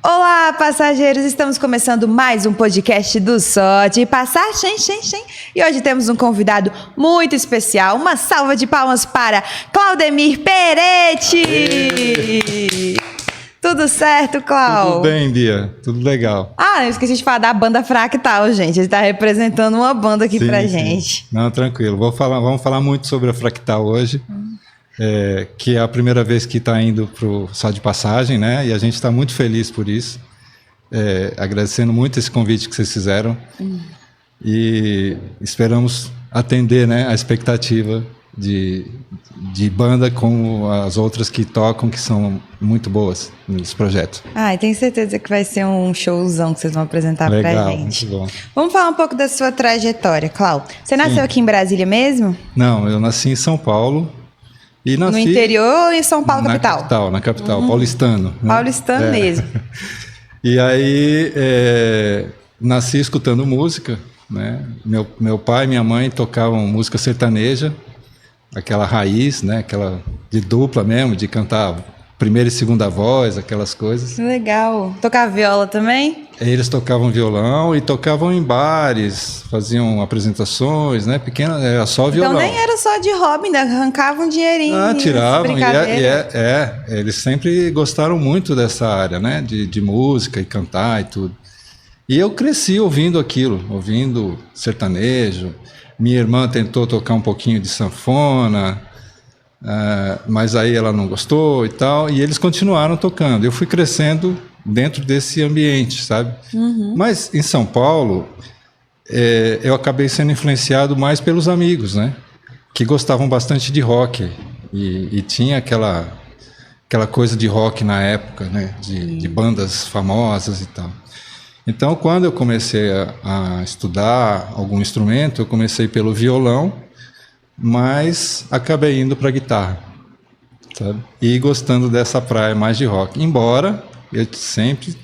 Olá, passageiros! Estamos começando mais um podcast do Só de Passagem. E hoje temos um convidado muito especial. Uma salva de palmas para Claudemir Peretti! Tudo certo, Clau? Tudo bem, Bia. Tudo legal. Eu esqueci de falar da banda Fractal, gente. Ele está representando uma banda aqui pra gente. Não, tranquilo. Vamos falar muito sobre a Fractal hoje. Que é a primeira vez que está indo para o Só de Passagem, né? E a gente está muito feliz por isso. Agradecendo muito esse convite que vocês fizeram. E esperamos atender, né, a expectativa de banda como as outras que tocam, que são muito boas nesse projeto. E tenho certeza que vai ser um showzão que vocês vão apresentar pra gente. Muito bom. Vamos falar um pouco da sua trajetória, Clau. Você nasceu aqui em Brasília mesmo? Não, eu nasci em São Paulo. E nasci no interior ou em São Paulo, capital? Na capital, paulistano. Né? Paulistano mesmo. E aí, nasci escutando música, né? Meu pai e minha mãe tocavam música sertaneja, aquela raiz, né? Aquela de dupla mesmo, de cantar primeira e segunda voz, aquelas coisas. Legal. Tocava viola também? Eles tocavam violão e tocavam em bares, faziam apresentações, né? Pequenas, era só violão. Então nem era só de hobby, ainda arrancavam um dinheirinho. Tiravam. Eles sempre gostaram muito dessa área, né? De música e cantar e tudo. E eu cresci ouvindo aquilo, ouvindo sertanejo. Minha irmã tentou tocar um pouquinho de sanfona, mas aí ela não gostou e tal, e eles continuaram tocando. Eu fui crescendo dentro desse ambiente, sabe? Mas em São Paulo, eu acabei sendo influenciado mais pelos amigos, né? Que gostavam bastante de rock, e tinha aquela coisa de rock na época, né? De bandas famosas e tal. Então, quando eu comecei a estudar algum instrumento, eu comecei pelo violão, mas acabei indo para a guitarra, sabe? E gostando dessa praia mais de rock. Embora eu sempre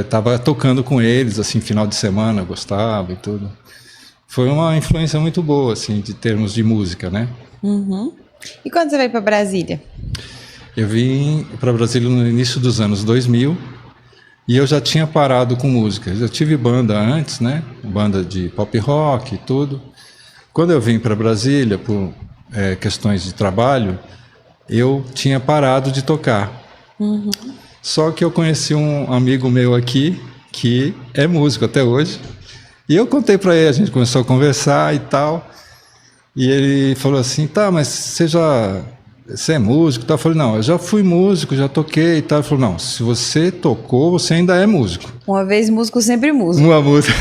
estava tocando com eles, assim, final de semana, eu gostava e tudo. Foi uma influência muito boa, assim, de termos de música, né? E quando você veio para Brasília? Eu vim para Brasília no início dos anos 2000 e eu já tinha parado com música. Eu tive banda antes, né? Banda de pop rock e tudo. Quando eu vim para Brasília, por questões de trabalho, eu tinha parado de tocar. Só que eu conheci um amigo meu aqui, que é músico até hoje, e eu contei para ele, a gente começou a conversar e tal, e ele falou assim, mas você é músico? Eu falei, não, eu já fui músico, já toquei e tal. Ele falou, não, se você tocou, você ainda é músico. Uma vez músico, sempre músico. Uma música.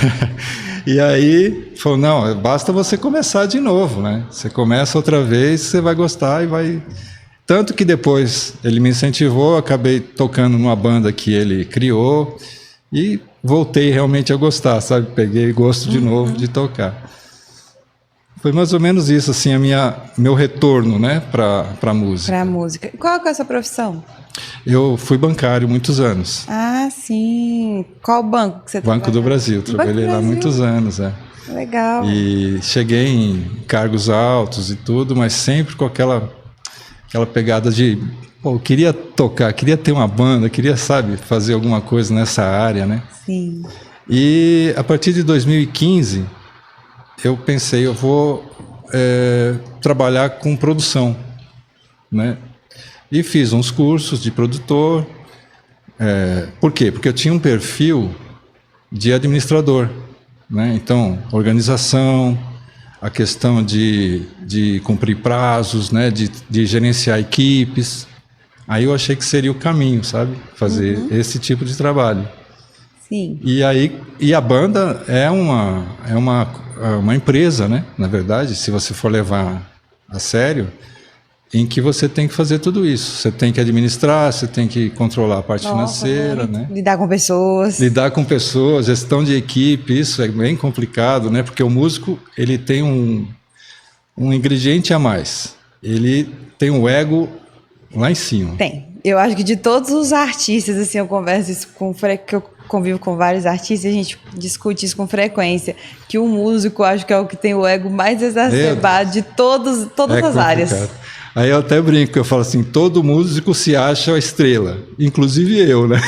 E aí, falou, não, basta você começar de novo, né? Você começa outra vez, você vai gostar e vai... Tanto que depois ele me incentivou, acabei tocando numa banda que ele criou e voltei realmente a gostar, sabe? Peguei gosto de novo de tocar. Foi mais ou menos isso, assim, meu retorno, né, para música. Para música. Qual que é a sua profissão? Eu fui bancário muitos anos. Sim. Qual banco que você trabalhou? Banco do Brasil. Trabalhei lá muitos anos, Legal. E cheguei em cargos altos e tudo, mas sempre com aquela pegada de... eu queria tocar, queria ter uma banda, queria, sabe, fazer alguma coisa nessa área, né? Sim. E a partir de 2015... eu pensei, eu vou trabalhar com produção, né? E fiz uns cursos de produtor. Por quê? Porque eu tinha um perfil de administrador, né? Então, organização, a questão de cumprir prazos, né? De gerenciar equipes. Aí eu achei que seria o caminho, sabe? Fazer esse tipo de trabalho. Sim. E a banda é uma empresa, né? Na verdade, se você for levar a sério, em que você tem que fazer tudo isso. Você tem que administrar, você tem que controlar a parte financeira, né? Lidar com pessoas. Lidar com pessoas, gestão de equipe, isso é bem complicado, né? Porque o músico, ele tem um ingrediente a mais. Ele tem um ego lá em cima. Tem. Eu acho que de todos os artistas, assim, eu converso isso que eu convivo com vários artistas, a gente discute isso com frequência, que o músico, acho que é o que tem o ego mais exacerbado de todas as áreas. Aí eu até brinco, eu falo assim, todo músico se acha a estrela, inclusive eu, né?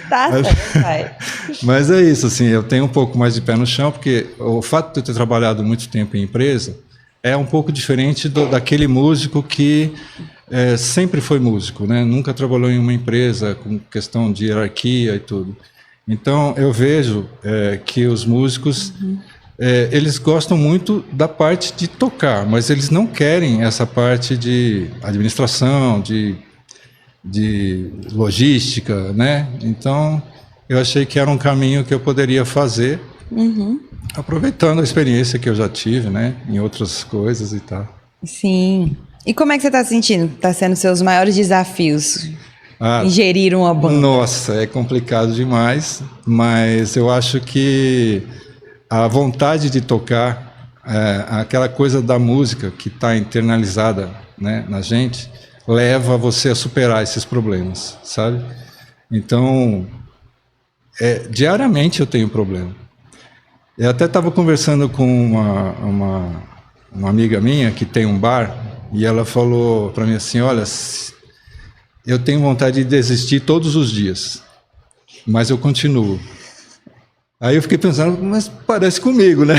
Tá certo, vai. Mas é isso, assim, eu tenho um pouco mais de pé no chão, porque o fato de eu ter trabalhado muito tempo em empresa é um pouco diferente daquele músico que sempre foi músico, né? Nunca trabalhou em uma empresa com questão de hierarquia e tudo. Então, eu vejo que os músicos, eles gostam muito da parte de tocar, mas eles não querem essa parte de administração, de logística, né? Então, eu achei que era um caminho que eu poderia fazer, aproveitando a experiência que eu já tive, né? Em outras coisas e tal. Sim. E como é que você está sentindo? Está sendo seus maiores desafios? Ingerir uma banda? Nossa, é complicado demais, mas eu acho que a vontade de tocar, aquela coisa da música que está internalizada, né, na gente, leva você a superar esses problemas, sabe? Então, diariamente eu tenho problema. Eu até estava conversando com uma amiga minha que tem um bar, e ela falou para mim assim, olha, eu tenho vontade de desistir todos os dias, mas eu continuo. Aí eu fiquei pensando, mas parece comigo, né?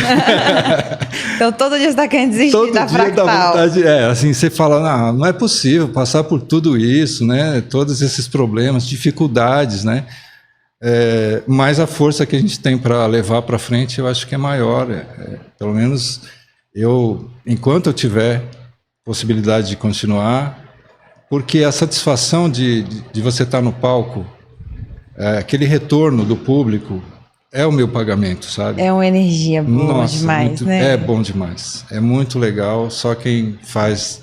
Então todo dia você está querendo desistir todo da dia Fractal. dá vontade, assim, você fala, não é possível passar por tudo isso, né? Todos esses problemas, dificuldades, né? Mas a força que a gente tem para levar para frente, eu acho que é maior. Pelo menos enquanto eu tiver possibilidade de continuar, porque a satisfação de você estar no palco, aquele retorno do público, é o meu pagamento, sabe? É uma energia boa demais, né? É bom demais. É muito legal, só quem faz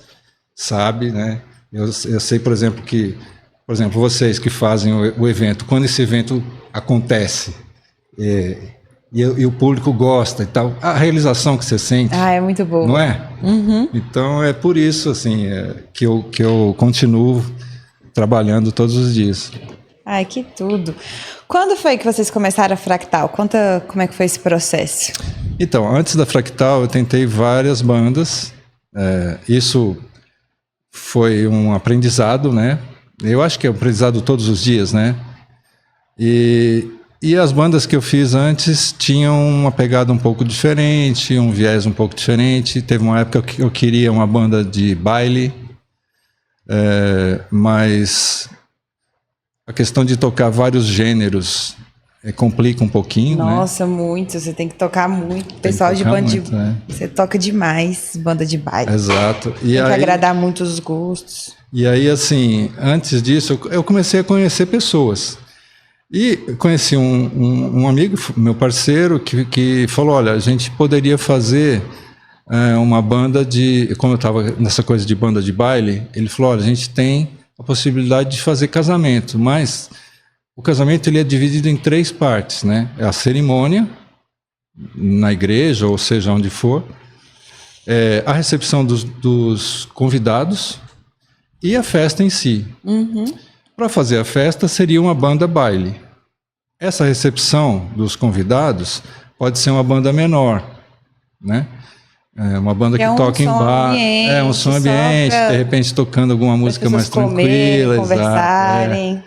sabe, né? Eu sei, por exemplo, vocês que fazem o evento, quando esse evento acontece e o público gosta e tal, a realização que você sente... é muito boa. Não é? Então, é por isso, assim, que eu continuo trabalhando todos os dias. Ai, que tudo. Quando foi que vocês começaram a Fractal? Conta como é que foi esse processo. Então, antes da Fractal, eu tentei várias bandas. Isso foi um aprendizado, né? Eu acho que é um aprendizado todos os dias, né? E as bandas que eu fiz antes tinham uma pegada um pouco diferente, um viés um pouco diferente. Teve uma época que eu queria uma banda de baile, mas a questão de tocar vários gêneros complica um pouquinho, Nossa, né? muito. Você tem que tocar muito. Pessoal de banda de... Você toca demais, banda de baile. Exato. Tem que agradar muito os gostos. E aí, assim, antes disso, eu comecei a conhecer pessoas. E conheci um amigo, meu parceiro, que falou, olha, a gente poderia fazer uma banda de... Como eu estava nessa coisa de banda de baile, ele falou, olha, a gente tem a possibilidade de fazer casamento, mas o casamento ele é dividido em 3 partes, né? É a cerimônia, na igreja, ou seja, onde for, a recepção dos convidados e a festa em si. Para fazer a festa, seria uma banda baile. Essa recepção dos convidados pode ser uma banda menor, né? Uma banda que toca em bar. Um som ambiente, de repente tocando alguma música mais tranquila. Conversarem.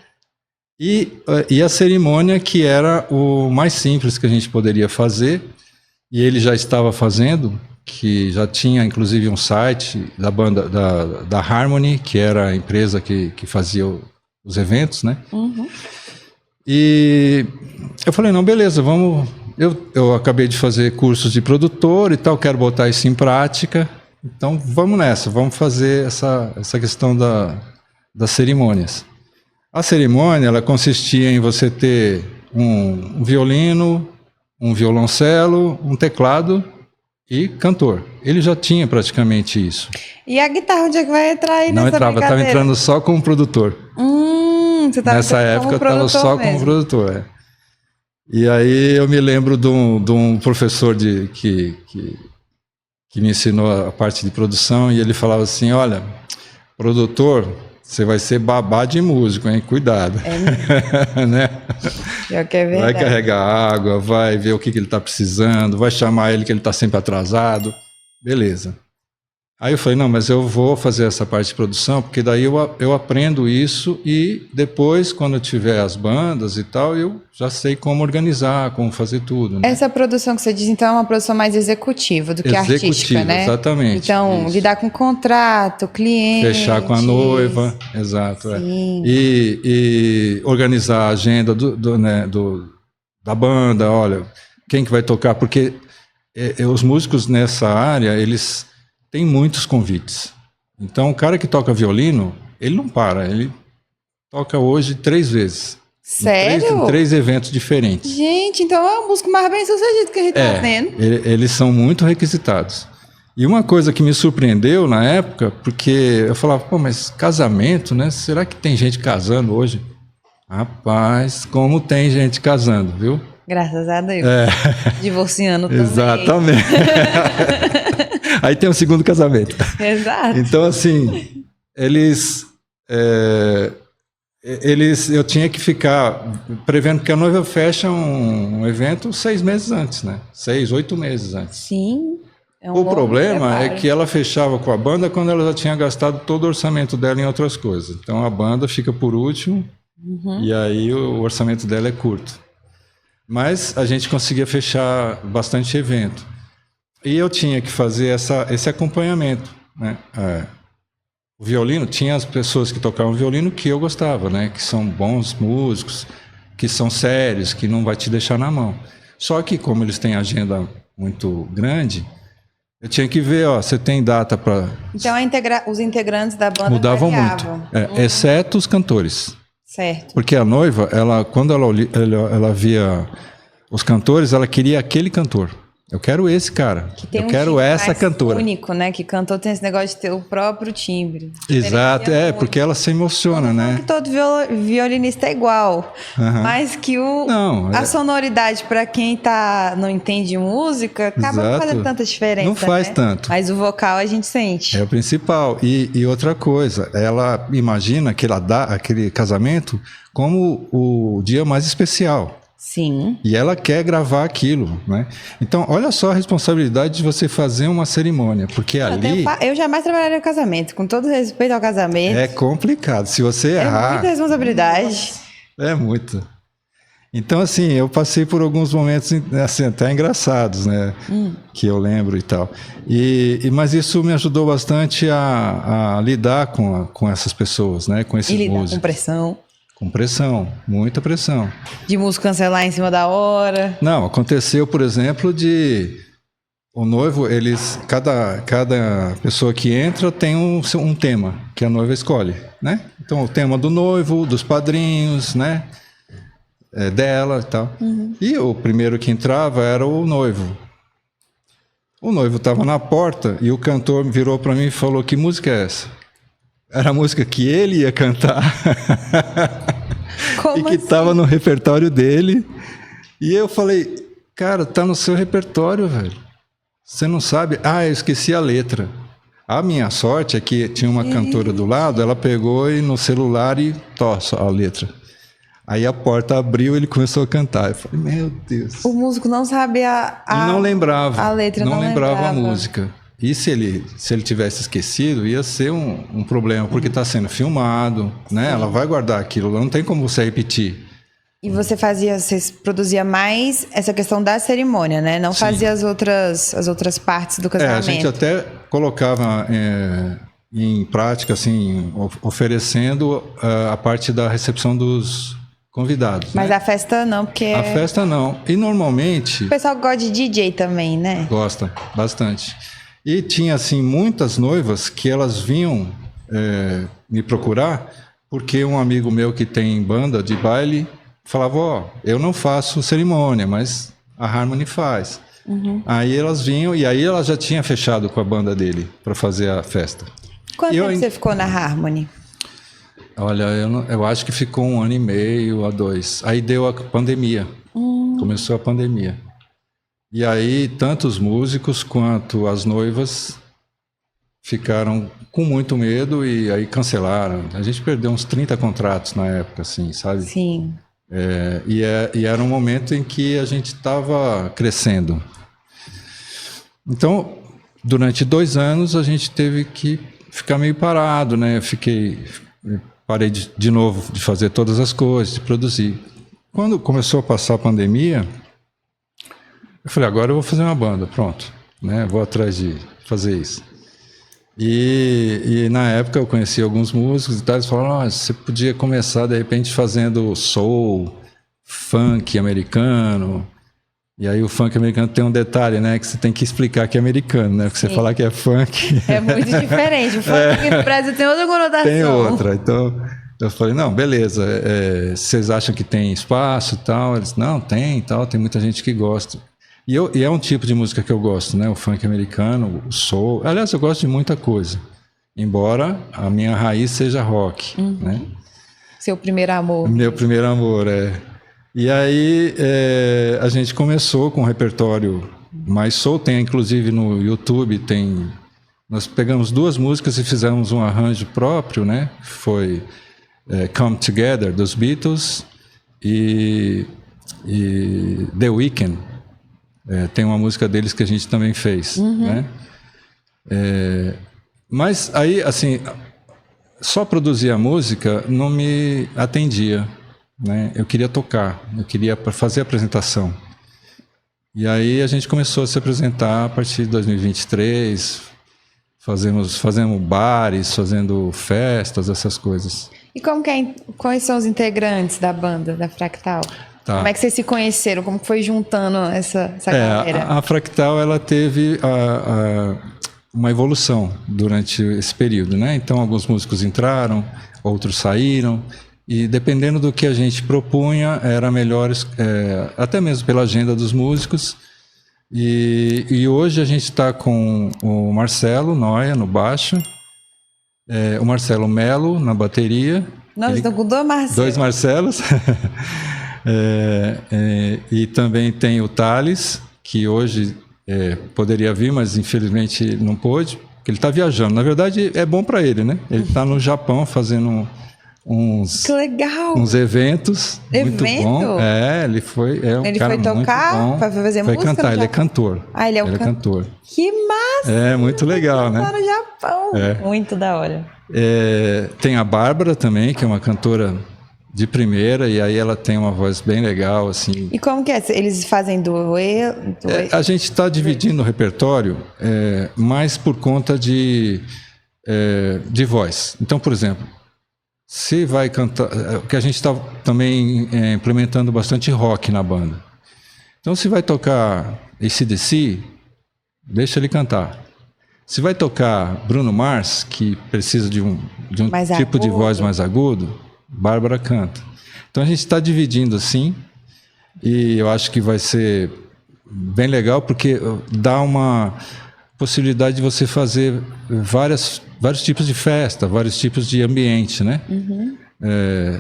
E a cerimônia, que era o mais simples que a gente poderia fazer, e ele já estava fazendo, que já tinha inclusive um site da banda da Harmony, que era a empresa que fazia os eventos, né? E eu falei, não, beleza, vamos... Eu acabei de fazer cursos de produtor e tal, quero botar isso em prática, então vamos nessa, vamos fazer essa questão das cerimônias. A cerimônia, ela consistia em você ter um violino, um violoncelo, um teclado e cantor. Ele já tinha praticamente isso. E a guitarra, onde é que vai entrar aí Não nessa entrava, estava entrando só como produtor. Você tava Nessa época eu estava só como produtor, E aí eu me lembro de um professor que me ensinou a parte de produção, e ele falava assim, olha, produtor, você vai ser babá de músico, hein? Cuidado. Né? Pior que é verdade. Vai carregar água, vai ver o que ele está precisando, vai chamar ele que ele está sempre atrasado. Beleza. Aí eu falei, não, mas eu vou fazer essa parte de produção, porque daí eu aprendo isso e depois, quando eu tiver as bandas e tal, eu já sei como organizar, como fazer tudo. Né? Essa produção que você diz, então, é uma produção mais executiva do que artística, né? Exatamente. Então, isso. lidar com contrato, cliente... Fechar com a noiva, exato. Sim. E organizar a agenda da banda, olha, quem que vai tocar, porque os músicos nessa área, eles têm muitos convites. Então, o cara que toca violino, ele não para, ele toca hoje 3 vezes. Sério? Em 3 eventos diferentes. Gente, então é o músico mais bem sucedido que a gente tá vendo. Eles são muito requisitados. E uma coisa que me surpreendeu na época, porque eu falava, pô, mas casamento, né? Será que tem gente casando hoje? Rapaz, como tem gente casando, viu? Graças a Deus. Divorciando também. Exatamente. Aí tem o segundo casamento. Exato. Então, assim, eu tinha que ficar prevendo que a noiva fecha um evento 6 meses antes, né? 6, 8 meses antes. Sim. O problema é que ela fechava com a banda quando ela já tinha gastado todo o orçamento dela em outras coisas. Então a banda fica por último e aí o orçamento dela é curto. Mas a gente conseguia fechar bastante evento. E eu tinha que fazer esse acompanhamento, né? O violino, tinha as pessoas que tocavam violino que eu gostava, né? Que são bons músicos, que são sérios, que não vai te deixar na mão. Só que como eles têm agenda muito grande, eu tinha que ver, ó, você tem data para... Então os integrantes da banda mudavam variavam. muito, exceto os cantores. Certo. Porque a noiva, quando ela via os cantores, ela queria aquele cantor. Eu quero esse cara. Eu quero essa cantora. Único, né? Que cantor tem esse negócio de ter o próprio timbre. Exato, porque ela se emociona, né? Que todo violinista é igual, mas que a sonoridade para quem não entende música acaba não fazendo tanta diferença. Não faz né? tanto. Mas o vocal a gente sente. É o principal. E outra coisa, ela imagina aquele casamento como o dia mais especial. Sim. E ela quer gravar aquilo, né? Então, olha só a responsabilidade de você fazer uma cerimônia, porque eu jamais trabalharia no casamento, com todo respeito ao casamento. É complicado, se você errar... É muita responsabilidade. É muito. Então, assim, eu passei por alguns momentos assim, até engraçados, né? Que eu lembro e tal. Mas isso me ajudou bastante a lidar com essas pessoas, né? Com esses músicos. Com pressão. Com pressão, muita pressão. De músico cancelar em cima da hora. Não, aconteceu, por exemplo, o noivo, cada pessoa que entra tem um tema que a noiva escolhe, né? Então, o tema do noivo, dos padrinhos, né? Dela e tal. E o primeiro que entrava era o noivo. O noivo estava na porta e o cantor virou para mim e falou, que música é essa? Era a música que ele ia cantar. Como e que estava no repertório dele. E eu falei, cara, tá no seu repertório, velho. Você não sabe? Eu esqueci a letra. A minha sorte é que tinha uma cantora do lado, ela pegou no celular e tossa a letra. Aí a porta abriu e ele começou a cantar. Eu falei, meu Deus. O músico não sabia não lembrava. A letra não lembrava a música. E se ele tivesse esquecido, ia ser um problema, porque está sendo filmado, né? Sim. Ela vai guardar aquilo, não tem como você repetir. E você produzia mais essa questão da cerimônia, né? Não fazia as outras partes do casamento. A gente até colocava em prática, assim, oferecendo a parte da recepção dos convidados. Mas né? a festa não, porque... A festa não. E normalmente... O pessoal gosta de DJ também, né? Gosta, bastante. E tinha, assim, muitas noivas que elas vinham me procurar porque um amigo meu que tem banda de baile falava, eu não faço cerimônia, mas a Harmony faz. Aí elas vinham e aí ela já tinha fechado com a banda dele para fazer a festa. Quanto tempo você ficou na Harmony? Olha, eu acho que ficou 1 ano e meio a 2. Aí deu a pandemia. Começou a pandemia. E aí, tanto os músicos quanto as noivas ficaram com muito medo e aí cancelaram. A gente perdeu uns 30 contratos na época, assim, sabe? Sim. E era um momento em que a gente estava crescendo. Então, durante 2 anos a gente teve que ficar meio parado, né? Parei de novo de fazer todas as coisas, de produzir. Quando começou a passar a pandemia, eu falei, agora eu vou fazer uma banda, pronto, né? Vou atrás de fazer isso. E na época eu conheci alguns músicos e tal, eles falaram, você podia começar de repente fazendo soul, funk americano. E aí o funk americano tem um detalhe, né? Que você tem que explicar que é americano, né? Porque você falar que é funk... É muito diferente. O funk aqui no Brasil tem outra conotação. Tem outra. Então, eu falei, não, beleza. Vocês acham que tem espaço e tal? Eles, não, tem e tal. Tem muita gente que gosta. E é um tipo de música que eu gosto, né? O funk americano, o soul. Aliás, eu gosto de muita coisa. Embora a minha raiz seja rock, né? Seu primeiro amor. Meu primeiro amor, E aí a gente começou com um repertório mais soul, tem inclusive no YouTube, nós pegamos 2 músicas e fizemos um arranjo próprio, né? Foi Come Together, dos Beatles, e The Weeknd, tem uma música deles que a gente também fez, né? Mas aí, assim, só produzir a música não me atendia, né? Eu queria tocar, eu queria fazer a apresentação. E aí a gente começou a se apresentar a partir de 2023, fazemos bares, fazendo festas, essas coisas. E quais são os integrantes da banda, da Fractal? Tá. Como é que vocês se conheceram? Como que foi juntando essa galera? A Fractal, ela teve uma evolução durante esse período, né? Então alguns músicos entraram, outros saíram. E dependendo do que a gente propunha, era melhor, até mesmo pela agenda dos músicos. E hoje a gente está com o Marcelo Noia no baixo, o Marcelo Melo na bateria. Nós estamos com 2 Marcelos. 2 Marcelos. E também tem o Thales, que hoje poderia vir, mas infelizmente não pôde, porque ele está viajando. Na verdade, é bom para ele, né? Ele está no Japão fazendo uns eventos. Muito bom. Ele foi tocar, foi fazer música. Foi cantar, ele é cantor. Ele é cantor. Que massa! É muito legal, né? Tá no Japão. Muito da hora. Tem a Bárbara também, que é uma cantora de primeira, e aí ela tem uma voz bem legal, assim. E como que é? Eles fazem a gente está dividindo o repertório mais por conta de voz. Então, por exemplo, se vai cantar... Porque a gente está também implementando bastante rock na banda. Então, se vai tocar AC/DC, deixa ele cantar. Se vai tocar Bruno Mars, que precisa de um tipo de voz mais agudo, Bárbara canta. Então, a gente está dividindo assim, e eu acho que vai ser bem legal, porque dá uma possibilidade de você fazer vários tipos de festa, vários tipos de ambiente, né?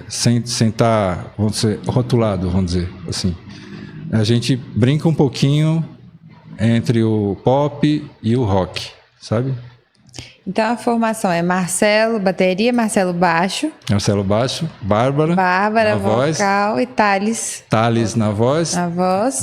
Sem estar, vamos dizer, rotulado, vamos dizer assim. A gente brinca um pouquinho entre o pop e o rock, sabe? Então a formação é Marcelo, bateria, Marcelo baixo, Bárbara vocal voz, e Thales. Thales na voz.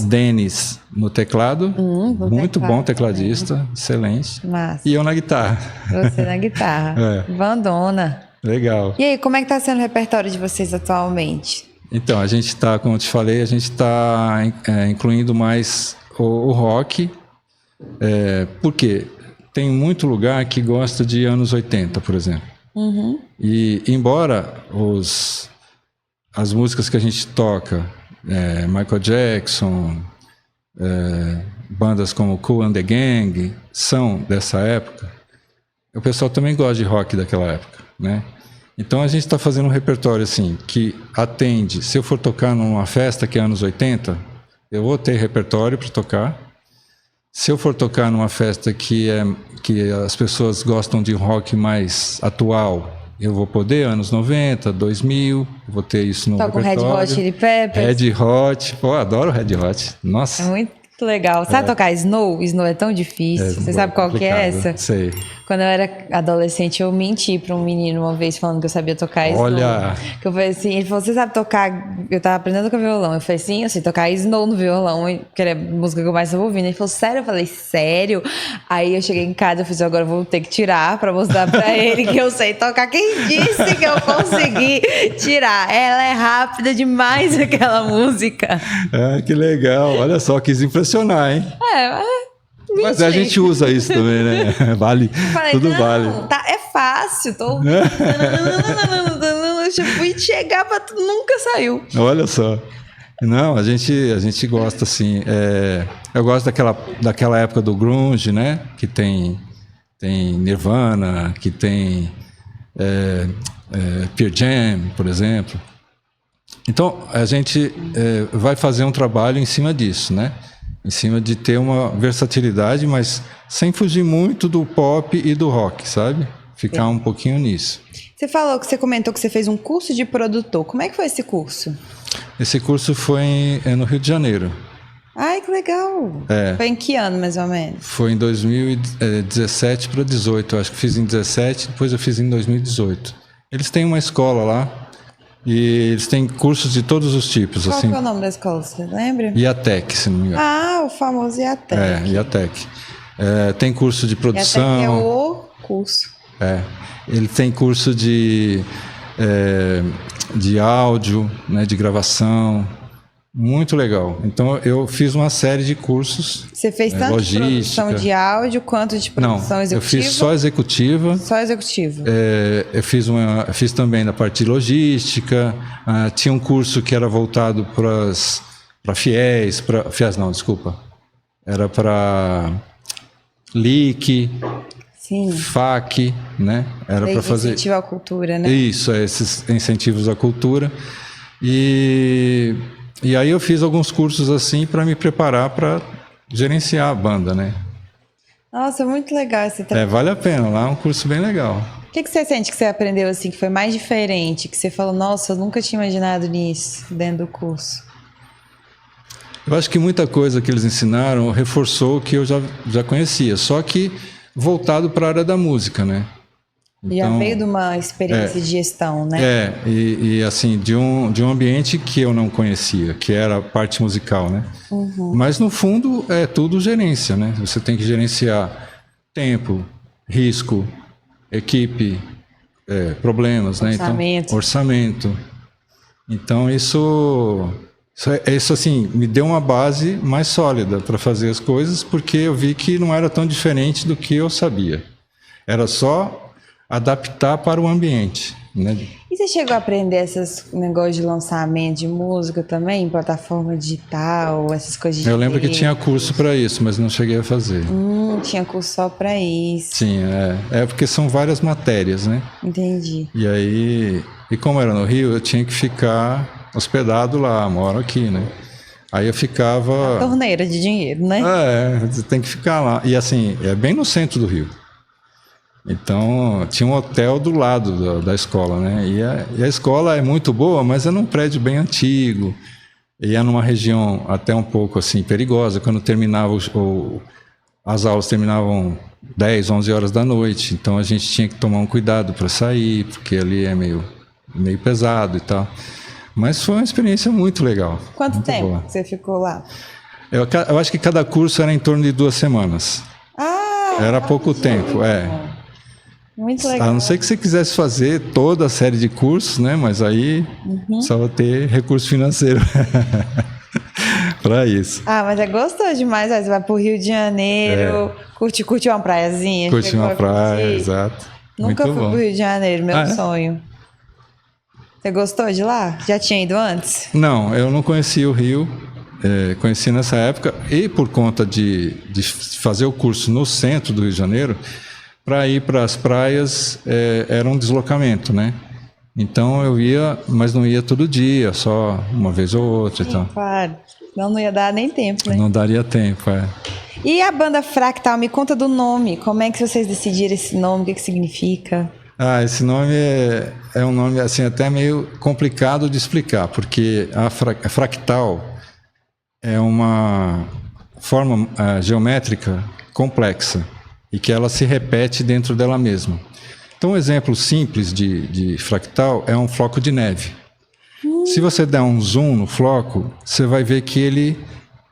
Denis no teclado, muito bom tecladista, excelente. Massa. E eu na guitarra. Você na guitarra. Bandona. Legal. E aí, como é que está sendo o repertório de vocês atualmente? Então, a gente está, como eu te falei, a gente está incluindo mais o rock. Por quê? Tem muito lugar que gosta de anos 80, por exemplo. E embora as músicas que a gente toca, Michael Jackson, bandas como Kool and the Gang, são dessa época, o pessoal também gosta de rock daquela época, né? Então a gente está fazendo um repertório assim, que atende, se eu for tocar numa festa que é anos 80, eu vou ter repertório para tocar. Se eu for tocar numa festa que as pessoas gostam de rock mais atual, eu vou poder, anos 90, 2000, vou ter isso no repertório. Toca com Red Hot Chili Peppers. Red Hot, adoro Red Hot, nossa. É muito legal. Sabe tocar Snow? Snow é tão difícil. Você sabe qual que é essa? Sei. Quando eu era adolescente, eu menti pra um menino uma vez falando que eu sabia tocar Snow. Olha! Que eu falei assim, ele falou, você sabe tocar... Eu tava aprendendo a tocar violão. Eu falei, sim, eu sei tocar Snow no violão, que era a música que eu mais tava ouvindo. Ele falou, sério? Eu falei, sério? Aí eu cheguei em casa, eu falei, agora eu vou ter que tirar pra mostrar pra ele que eu sei tocar. Quem disse que eu consegui tirar? Ela é rápida demais, aquela música. Ah, que legal. Olha só, quis impressionar, hein? Mas a gente usa isso também, né? Vale, falei, tudo não, vale. Tá, é fácil, tô ouvindo. Eu fui chegar pra tudo, nunca saiu. Olha só. Não, a gente gosta, assim. Eu gosto daquela época do grunge, né? Que tem Nirvana, que tem Pearl Jam, por exemplo. Então, a gente vai fazer um trabalho em cima disso, né? Em cima de ter uma versatilidade, mas sem fugir muito do pop e do rock, sabe? Ficar um pouquinho nisso. Você comentou que você fez um curso de produtor. Como é que foi esse curso? Esse curso foi no Rio de Janeiro. Ai, que legal! Foi em que ano, mais ou menos? Foi em 2017 para 2018. Eu acho que fiz em 2017, depois eu fiz em 2018. Eles têm uma escola lá. E eles têm cursos de todos os tipos. Qual assim. que é o nome da escola, você lembra? IATEC, se não me engano. Ah, o famoso IATEC. IATEC. Tem curso de produção. IATEC é o curso. Ele tem curso de áudio, né, de gravação. Muito legal. Então, eu fiz uma série de cursos. Você fez tanto de produção de áudio quanto de produção executiva? Eu fiz só executiva. Só executiva. Eu fiz também na parte de logística. Tinha um curso que era voltado para FIES. FIES não, desculpa. Era para LIC, Sim. FAC, né? Era para fazer... Incentivo à cultura, né? Isso, esses incentivos à cultura. E aí eu fiz alguns cursos assim para me preparar para gerenciar a banda, né? Nossa, muito legal esse trabalho. Vale a pena, lá é um curso bem legal. O que você sente que você aprendeu assim, que foi mais diferente, que você falou, nossa, eu nunca tinha imaginado nisso dentro do curso? Eu acho que muita coisa que eles ensinaram reforçou o que eu já conhecia, só que voltado para a área da música, né? Já veio de uma experiência de gestão, né? E assim, de um ambiente que eu não conhecia, que era a parte musical, né? Uhum. Mas no fundo é tudo gerência, né? Você tem que gerenciar tempo, risco, equipe, problemas, né? Então, orçamento. Então isso assim, me deu uma base mais sólida para fazer as coisas, porque eu vi que não era tão diferente do que eu sabia. Era só adaptar para o ambiente, né? E você chegou a aprender esses negócios de lançamento de música também, em plataforma digital, essas coisas de... Eu lembro que tinha curso para isso, mas não cheguei a fazer. Tinha curso só para isso. Sim, porque são várias matérias, né? Entendi. E aí, como era no Rio, eu tinha que ficar hospedado lá, moro aqui, né? Aí eu ficava... A torneira de dinheiro, né? Você tem que ficar lá. E assim, é bem no centro do Rio. Então, tinha um hotel do lado da escola, né? E a escola é muito boa, mas é num prédio bem antigo. E é numa região até um pouco assim perigosa. Quando terminava as aulas terminavam 10, 11 horas da noite. Então, a gente tinha que tomar um cuidado para sair, porque ali é meio pesado e tal. Mas foi uma experiência muito legal. Quanto muito tempo boa. você ficou lá? Eu acho que cada curso era em torno de 2 semanas. Era pouco tempo, Muito legal. A não ser que você quisesse fazer toda a série de cursos, né? Mas aí precisava ter recurso financeiro para isso. Mas é gostoso demais. Você vai pro Rio de Janeiro, curte uma praiazinha. Curte uma praia, exato. Nunca muito fui bom. pro Rio de Janeiro, meu sonho. Você gostou de lá? Já tinha ido antes? Não, eu não conhecia o Rio. Conheci nessa época e por conta de fazer o curso no centro do Rio de Janeiro, para ir para as praias era um deslocamento, né? Então eu ia, mas não ia todo dia, só uma vez ou outra. Sim, então. Claro, não ia dar nem tempo, né? Não daria tempo, E a banda Fractal, me conta do nome. Como é que vocês decidiram esse nome? O que significa? Esse nome é um nome assim até meio complicado de explicar, porque a fractal é uma forma geométrica complexa. e que ela se repete dentro dela mesma. Então, um exemplo simples de fractal é um floco de neve. Se você der um zoom no floco, você vai ver que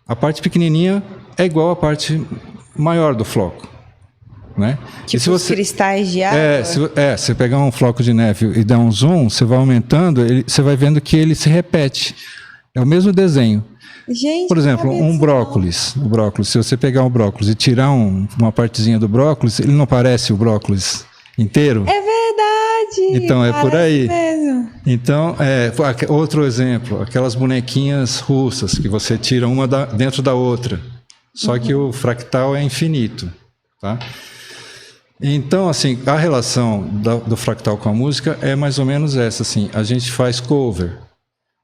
a parte pequenininha é igual à parte maior do floco, né? Tipo e se você, cristais de água? se você pegar um floco de neve e der um zoom, você vai aumentando, você vai vendo que ele se repete. É o mesmo desenho. Gente, por exemplo, um brócolis. O brócolis, se você pegar um brócolis e tirar uma partezinha do brócolis, ele não parece o brócolis inteiro? É verdade! Então, é por aí. Mesmo. Então, outro exemplo, aquelas bonequinhas russas, que você tira uma dentro da outra. Só que o fractal é infinito, tá? Então, assim, a relação do fractal com a música é mais ou menos essa, assim, a gente faz cover.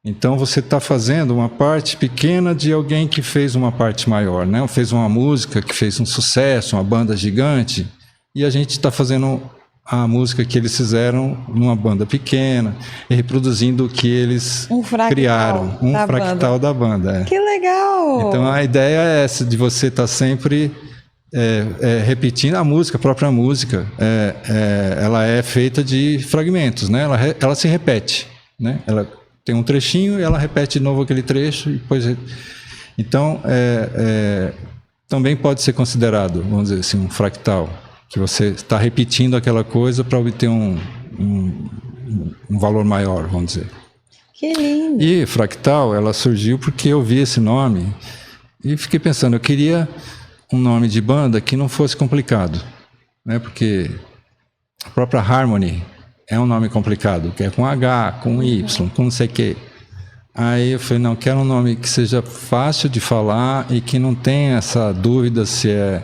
Então, você está fazendo uma parte pequena de alguém que fez uma parte maior, né? Fez uma música que fez um sucesso, uma banda gigante, e a gente está fazendo a música que eles fizeram numa banda pequena, e reproduzindo o que eles criaram. Um fractal da banda. Que legal! Então, a ideia é essa, de você estar sempre repetindo a música, a própria música. Ela é feita de fragmentos, né? Ela se repete, né? Ela tem um trechinho e ela repete de novo aquele trecho e depois... Então, também pode ser considerado, vamos dizer assim, um fractal, que você está repetindo aquela coisa para obter um valor maior, vamos dizer. Que lindo! E fractal, ela surgiu porque eu vi esse nome e fiquei pensando, eu queria um nome de banda que não fosse complicado, né? Porque a própria Harmony é um nome complicado, que é com H, com Y, com não sei o quê. Aí eu falei, não, quero um nome que seja fácil de falar e que não tenha essa dúvida se é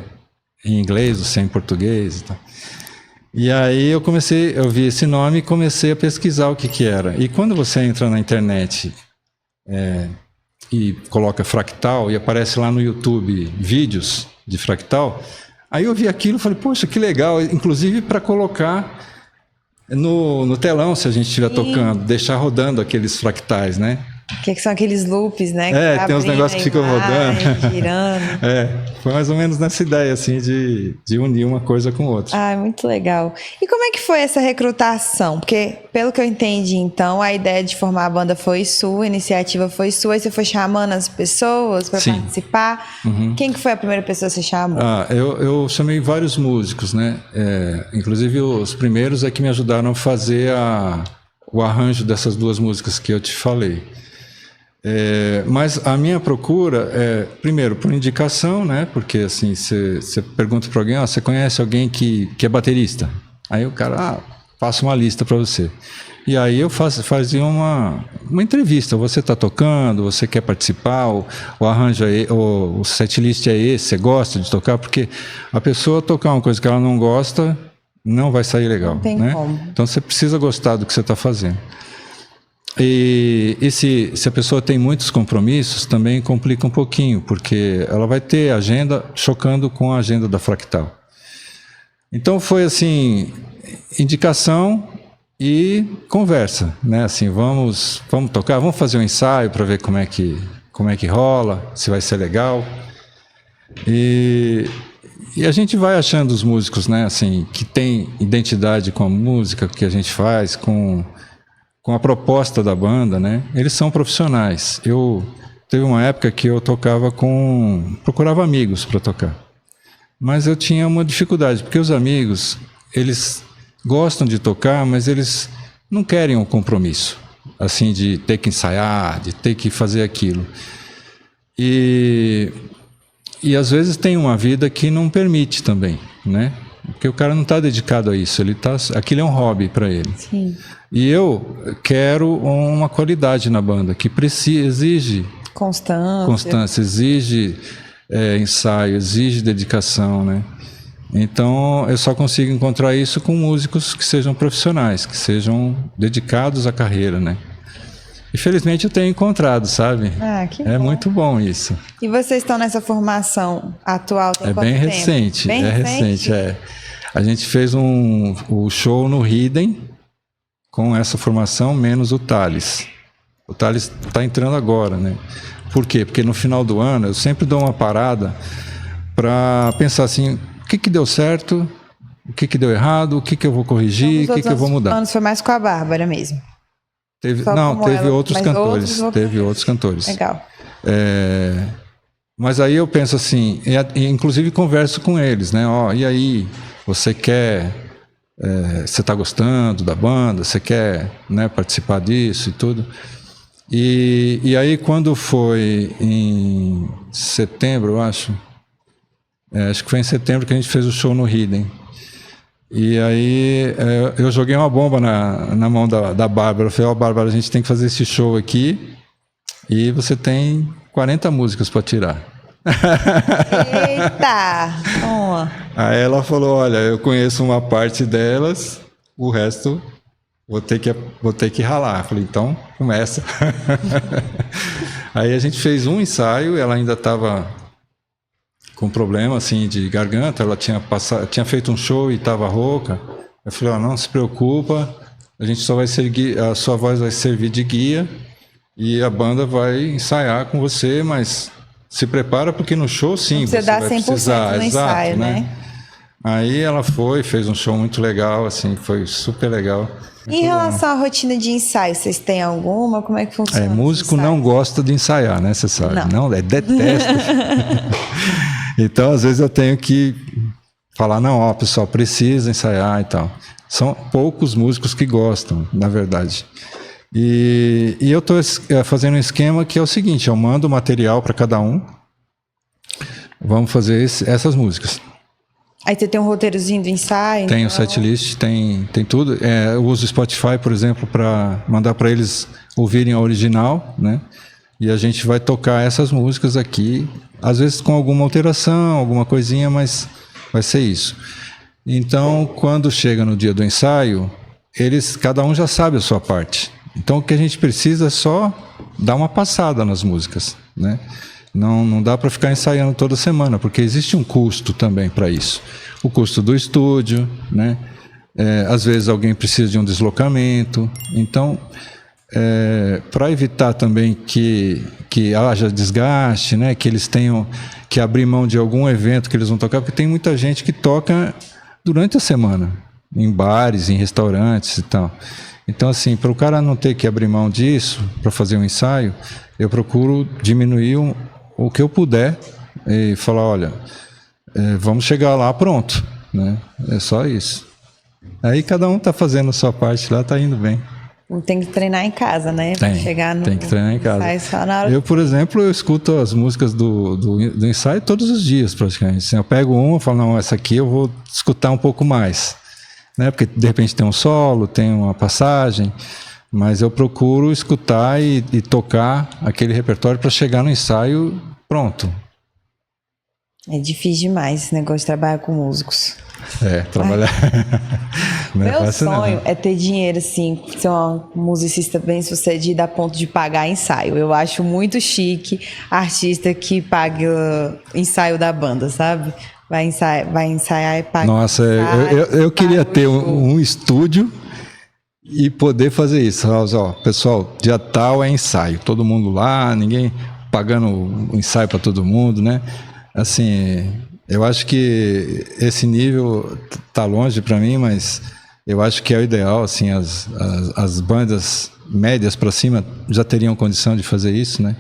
em inglês ou se é em português e tal. E aí eu vi esse nome e comecei a pesquisar o que era. E quando você entra na internet e coloca fractal e aparece lá no YouTube vídeos de fractal, aí eu vi aquilo e falei, poxa, que legal, inclusive para colocar no telão, se a gente estiver tocando, deixar rodando aqueles fractais, né? Que são aqueles loops, né? Tem uns negócios que ficam rodando. Girando. Foi mais ou menos nessa ideia, assim, de unir uma coisa com outra. Ah, muito legal. E como é que foi essa recrutação? Porque, pelo que eu entendi, então, a ideia de formar a banda foi sua, a iniciativa foi sua, e você foi chamando as pessoas para participar. Uhum. Quem que foi a primeira pessoa que você chamou? Eu chamei vários músicos, né? Inclusive, os primeiros que me ajudaram a fazer o arranjo dessas duas músicas que eu te falei. Mas a minha procura é, primeiro, por indicação, né? Porque assim, você pergunta para alguém, você conhece alguém que é baterista? Aí o cara, passa uma lista para você. E aí eu fazia uma entrevista. Você está tocando, você quer participar, o arranjo o setlist é esse, você gosta de tocar? Porque a pessoa tocar uma coisa que ela não gosta, não vai sair legal. Não tem, né? Como. Então você precisa gostar do que você está fazendo. E se a pessoa tem muitos compromissos, também complica um pouquinho, porque ela vai ter agenda chocando com a agenda da Fractal. Então foi assim, indicação e conversa, né? Assim, vamos tocar, vamos fazer um ensaio para ver como é que rola, se vai ser legal. E a gente vai achando os músicos, né? Assim, que tem identidade com a música que a gente faz, com a proposta da banda, né? Eles são profissionais. Teve uma época que eu procurava amigos para tocar. Mas eu tinha uma dificuldade, porque os amigos, eles gostam de tocar, mas eles não querem um compromisso, assim, de ter que ensaiar, de ter que fazer aquilo. E às vezes tem uma vida que não permite também, né? Porque o cara não está dedicado a isso, aquilo é um hobby para ele. Sim. E eu quero uma qualidade na banda, que exige constância, exige ensaio, exige dedicação, né? Então, eu só consigo encontrar isso com músicos que sejam profissionais, que sejam dedicados à carreira, né? E felizmente eu tenho encontrado, sabe? Que bom. Muito bom isso. E vocês estão nessa formação atual? É bem recente, recente. A gente fez o show no Hidden com essa formação, menos o Thales. O Thales está entrando agora, né? Por quê? Porque no final do ano eu sempre dou uma parada para pensar assim, o que deu certo, o que deu errado, o que eu vou corrigir, o que eu vou mudar. Os anos foi mais com a Bárbara mesmo. Teve ela, outros cantores. Teve outros cantores. Legal. Mas aí eu penso assim, e inclusive converso com eles, né? E aí, você quer... você está gostando da banda? Você quer, né, participar disso e tudo? E aí, quando foi em setembro, eu acho que foi em setembro que a gente fez o show no Hidden. E aí eu joguei uma bomba na mão da Bárbara. Eu falei, Bárbara, a gente tem que fazer esse show aqui e você tem 40 músicas para tirar. Eita! Toma. Aí ela falou, olha, eu conheço uma parte delas, o resto vou ter que ralar. Eu falei, então começa. Aí a gente fez um ensaio, ela ainda estava com problema assim de garganta, ela tinha feito um show e estava rouca. Eu falei, não se preocupa, a gente só vai servir, a sua voz vai servir de guia e a banda vai ensaiar com você, mas se prepara porque no show sim você dá vai 100% precisar, no ensaio, né? Aí ela fez um show muito legal, assim, foi super legal. Em relação à rotina de ensaio, vocês têm alguma? Como é que funciona? Músico não gosta de ensaiar, né? Você sabe? Não, detesta. Então, às vezes eu tenho que falar, não, pessoal, precisa ensaiar e tal. São poucos músicos que gostam, na verdade. E eu estou fazendo um esquema que é o seguinte, eu mando material para cada um, vamos fazer essas músicas. Aí você tem um roteirozinho do ensaio? Tem o setlist, tem tudo. Eu uso o Spotify, por exemplo, para mandar para eles ouvirem a original, né? E a gente vai tocar essas músicas aqui, às vezes com alguma alteração, alguma coisinha, mas vai ser isso. Então, quando chega no dia do ensaio, cada um já sabe a sua parte. Então, o que a gente precisa é só dar uma passada nas músicas, né? Não dá para ficar ensaiando toda semana, porque existe um custo também para isso. O custo do estúdio, né? Às vezes alguém precisa de um deslocamento. Então, para evitar também que haja desgaste, né? Que eles tenham que abrir mão de algum evento que eles vão tocar, porque tem muita gente que toca durante a semana, em bares, em restaurantes e tal. Então, assim, para o cara não ter que abrir mão disso para fazer um ensaio, eu procuro diminuir o que eu puder e falar, olha, vamos chegar lá pronto, né? É só isso. Aí cada um está fazendo a sua parte lá, está indo bem. Tem que treinar em casa, né? Tem que treinar em casa. Só na hora... Eu, por exemplo, eu escuto as músicas do ensaio todos os dias, praticamente. Assim, eu pego uma e falo, não, essa aqui eu vou escutar um pouco mais, né? Porque de repente tem um solo, tem uma passagem, mas eu procuro escutar e tocar aquele repertório para chegar no ensaio pronto. É difícil demais esse negócio de trabalhar com músicos. Trabalhar. Meu sonho é ter dinheiro, assim, ser uma musicista bem sucedida a ponto de pagar ensaio. Eu acho muito chique artista que paga ensaio da banda, sabe? Vai ensaiar e paga. Nossa, eu queria ter um estúdio e poder fazer isso. Pessoal, dia tal é ensaio, todo mundo lá, ninguém pagando o ensaio para todo mundo, né? Assim, eu acho que esse nível tá longe para mim, mas eu acho que é o ideal, assim, as bandas médias para cima já teriam condição de fazer isso, né?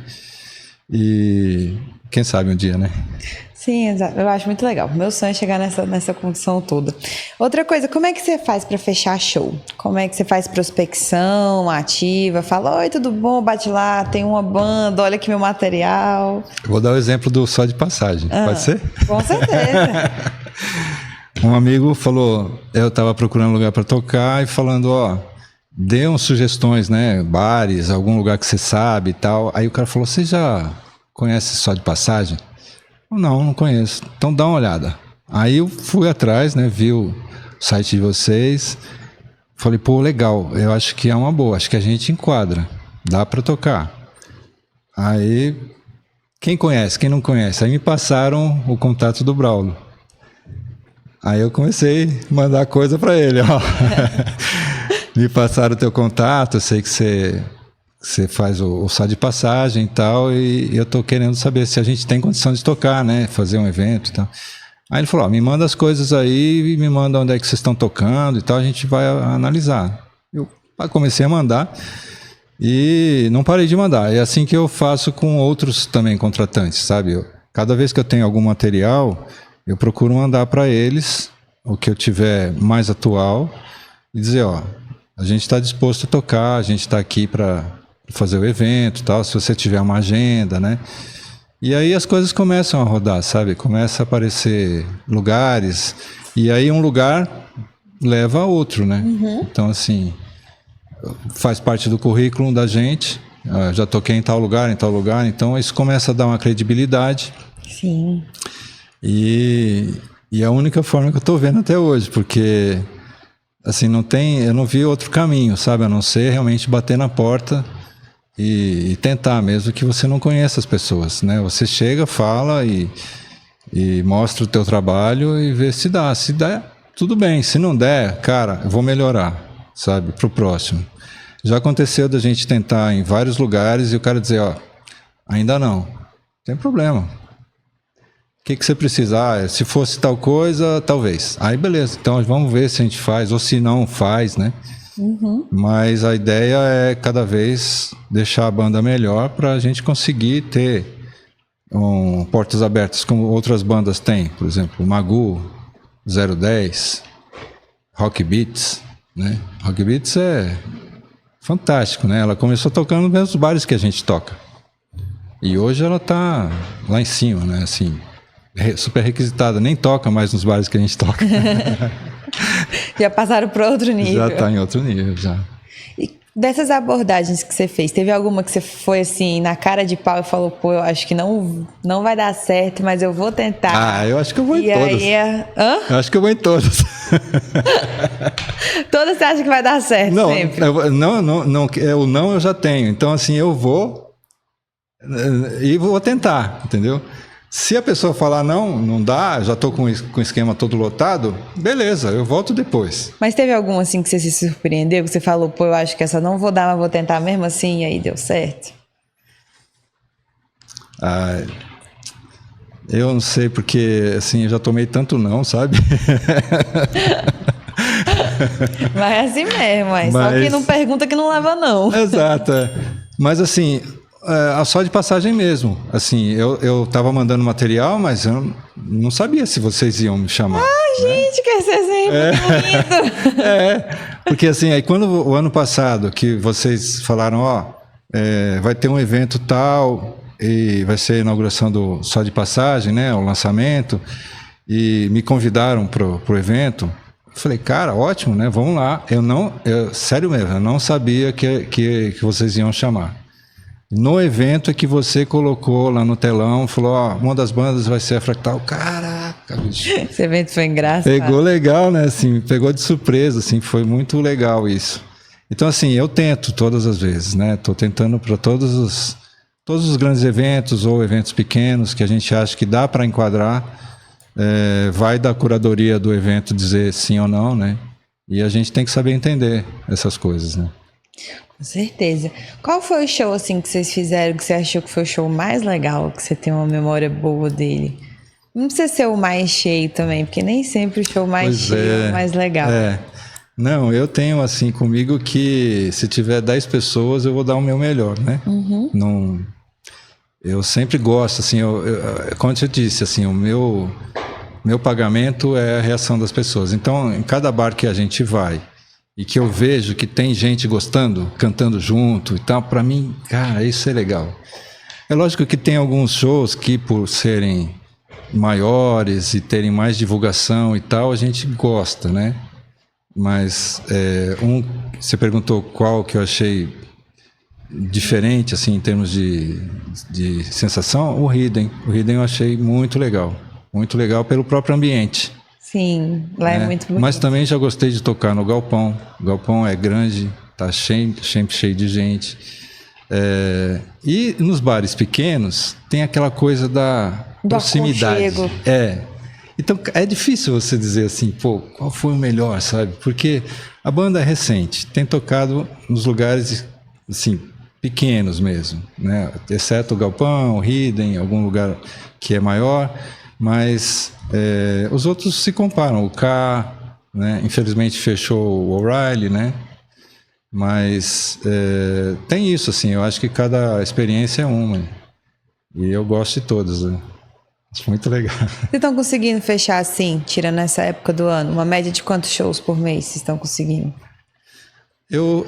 E quem sabe um dia, né? Sim, exato. Eu acho muito legal. Meu sonho é chegar nessa condição toda. Outra coisa, como é que você faz para fechar show? Como é que você faz prospecção ativa? Fala, oi, tudo bom? Bate lá, tem uma banda, olha aqui meu material. Eu vou dar o exemplo do Só de Passagem. Pode ser? Com certeza. Um amigo falou, eu estava procurando lugar para tocar e falando, dê umas sugestões, né? Bares, algum lugar que você sabe e tal. Aí o cara falou, você já conhece Só de Passagem? Não conheço. Então dá uma olhada. Aí eu fui atrás, né? Vi o site de vocês. Falei, pô, legal. Eu acho que é uma boa. Acho que a gente enquadra. Dá para tocar. Aí, quem conhece? Quem não conhece? Aí me passaram o contato do Braulio. Aí eu comecei a mandar coisa para ele, Me passaram o teu contato. Eu sei que você faz o Só de Passagem e tal, e eu tô querendo saber se a gente tem condição de tocar, né? Fazer um evento e tal. Aí ele falou, me manda as coisas aí, me manda onde é que vocês estão tocando e tal, a gente vai analisar. Eu comecei a mandar e não parei de mandar. É assim que eu faço com outros também contratantes, sabe? Cada vez que eu tenho algum material, eu procuro mandar para eles o que eu tiver mais atual e dizer, a gente está disposto a tocar, a gente está aqui para fazer o evento e tal, se você tiver uma agenda, né? E aí as coisas começam a rodar, sabe? Começa a aparecer lugares, e aí um lugar leva a outro, né? Então, assim, faz parte do currículo da gente, já toquei em tal lugar, então isso começa a dar uma credibilidade. Sim. E é a única forma que eu estou vendo até hoje, porque, assim, eu não vi outro caminho, sabe? A não ser realmente bater na porta e tentar, mesmo que você não conheça as pessoas, né? Você chega, fala e mostra o teu trabalho e vê se dá. Se der, tudo bem. Se não der, cara, eu vou melhorar, sabe? Pro próximo. Já aconteceu da gente tentar em vários lugares e o cara dizer, ainda não. Tem problema. O que você precisa? Se fosse tal coisa, talvez. Aí beleza, então vamos ver se a gente faz, ou se não faz, né? Mas a ideia é cada vez deixar a banda melhor para a gente conseguir ter portas abertas como outras bandas têm, por exemplo, Magu, 010, Rock Beats, né? Rock Beats é fantástico, né? Ela começou tocando nos mesmos bares que a gente toca. E hoje ela tá lá em cima, né? Assim, super requisitada, nem toca mais nos bares que a gente toca. Já passaram para outro nível. Já está em outro nível, já. E dessas abordagens que você fez, teve alguma que você foi assim, na cara de pau e falou, pô, eu acho que não vai dar certo, mas eu vou tentar. Eu acho que eu vou em todas. Eu acho que eu vou em todas. Todas você acha que vai dar certo sempre? Não, eu já tenho. Então, assim, eu vou e vou tentar, entendeu? Se a pessoa falar não dá, já estou com o esquema todo lotado, beleza, eu volto depois. Mas teve algum assim que você se surpreendeu, que você falou, pô, eu acho que essa não vou dar, mas vou tentar mesmo assim, e aí deu certo? Eu não sei, porque assim, eu já tomei tanto não, sabe? Mas é assim mesmo, só que não pergunta que não leva não. Exato, Mas assim, só de passagem mesmo. Assim, eu tava mandando material, mas eu não sabia se vocês iam me chamar. Gente, que esse exemplo lindo! Porque assim, aí quando o ano passado que vocês falaram, vai ter um evento tal e vai ser a inauguração do Só de Passagem, né, o lançamento, e me convidaram pro evento, eu falei, cara, ótimo, né, vamos lá. Sério mesmo, eu não sabia que vocês iam chamar. No evento é que você colocou lá no telão, falou, uma das bandas vai ser a Fractal. Caraca, bicho. Esse evento foi engraçado. Pegou legal, né? Assim, pegou de surpresa, assim, foi muito legal isso. Então, assim, eu tento todas as vezes, né? Estou tentando para todos os grandes eventos ou eventos pequenos que a gente acha que dá para enquadrar. Vai da curadoria do evento dizer sim ou não, né? E a gente tem que saber entender essas coisas, né? Com certeza. Qual foi o show assim que vocês fizeram que você achou que foi o show mais legal, que você tem uma memória boa dele? Não precisa ser o mais cheio também, porque nem sempre o show mais cheio é o mais legal. Não, eu tenho assim comigo que se tiver 10 pessoas eu vou dar o meu melhor, né? Não, eu sempre gosto, assim, como eu disse, assim, o meu pagamento é a reação das pessoas. Então, em cada bar que a gente vai e que eu vejo que tem gente gostando, cantando junto e tal, para mim, cara, isso é legal. É lógico que tem alguns shows que, por serem maiores e terem mais divulgação e tal, a gente gosta, né? Mas você perguntou qual que eu achei diferente, assim, em termos de sensação, o Hidden. O Hidden eu achei muito legal pelo próprio ambiente. Sim, lá é muito bonito. Mas também já gostei de tocar no Galpão. O Galpão é grande, tá sempre cheio de gente. E nos bares pequenos tem aquela coisa da proximidade. Aconchego. Então é difícil você dizer assim, pô, qual foi o melhor, sabe? Porque a banda é recente, tem tocado nos lugares assim, pequenos mesmo, né? Exceto o Galpão, o Hidden, algum lugar que é maior. Mas Os outros se comparam. O K, né? Infelizmente fechou o O'Reilly, né? Mas tem isso, assim, eu acho que cada experiência é uma. E eu gosto de todas, né? Acho muito legal. Vocês estão conseguindo fechar assim, tirando essa época do ano? Uma média de quantos shows por mês vocês estão conseguindo?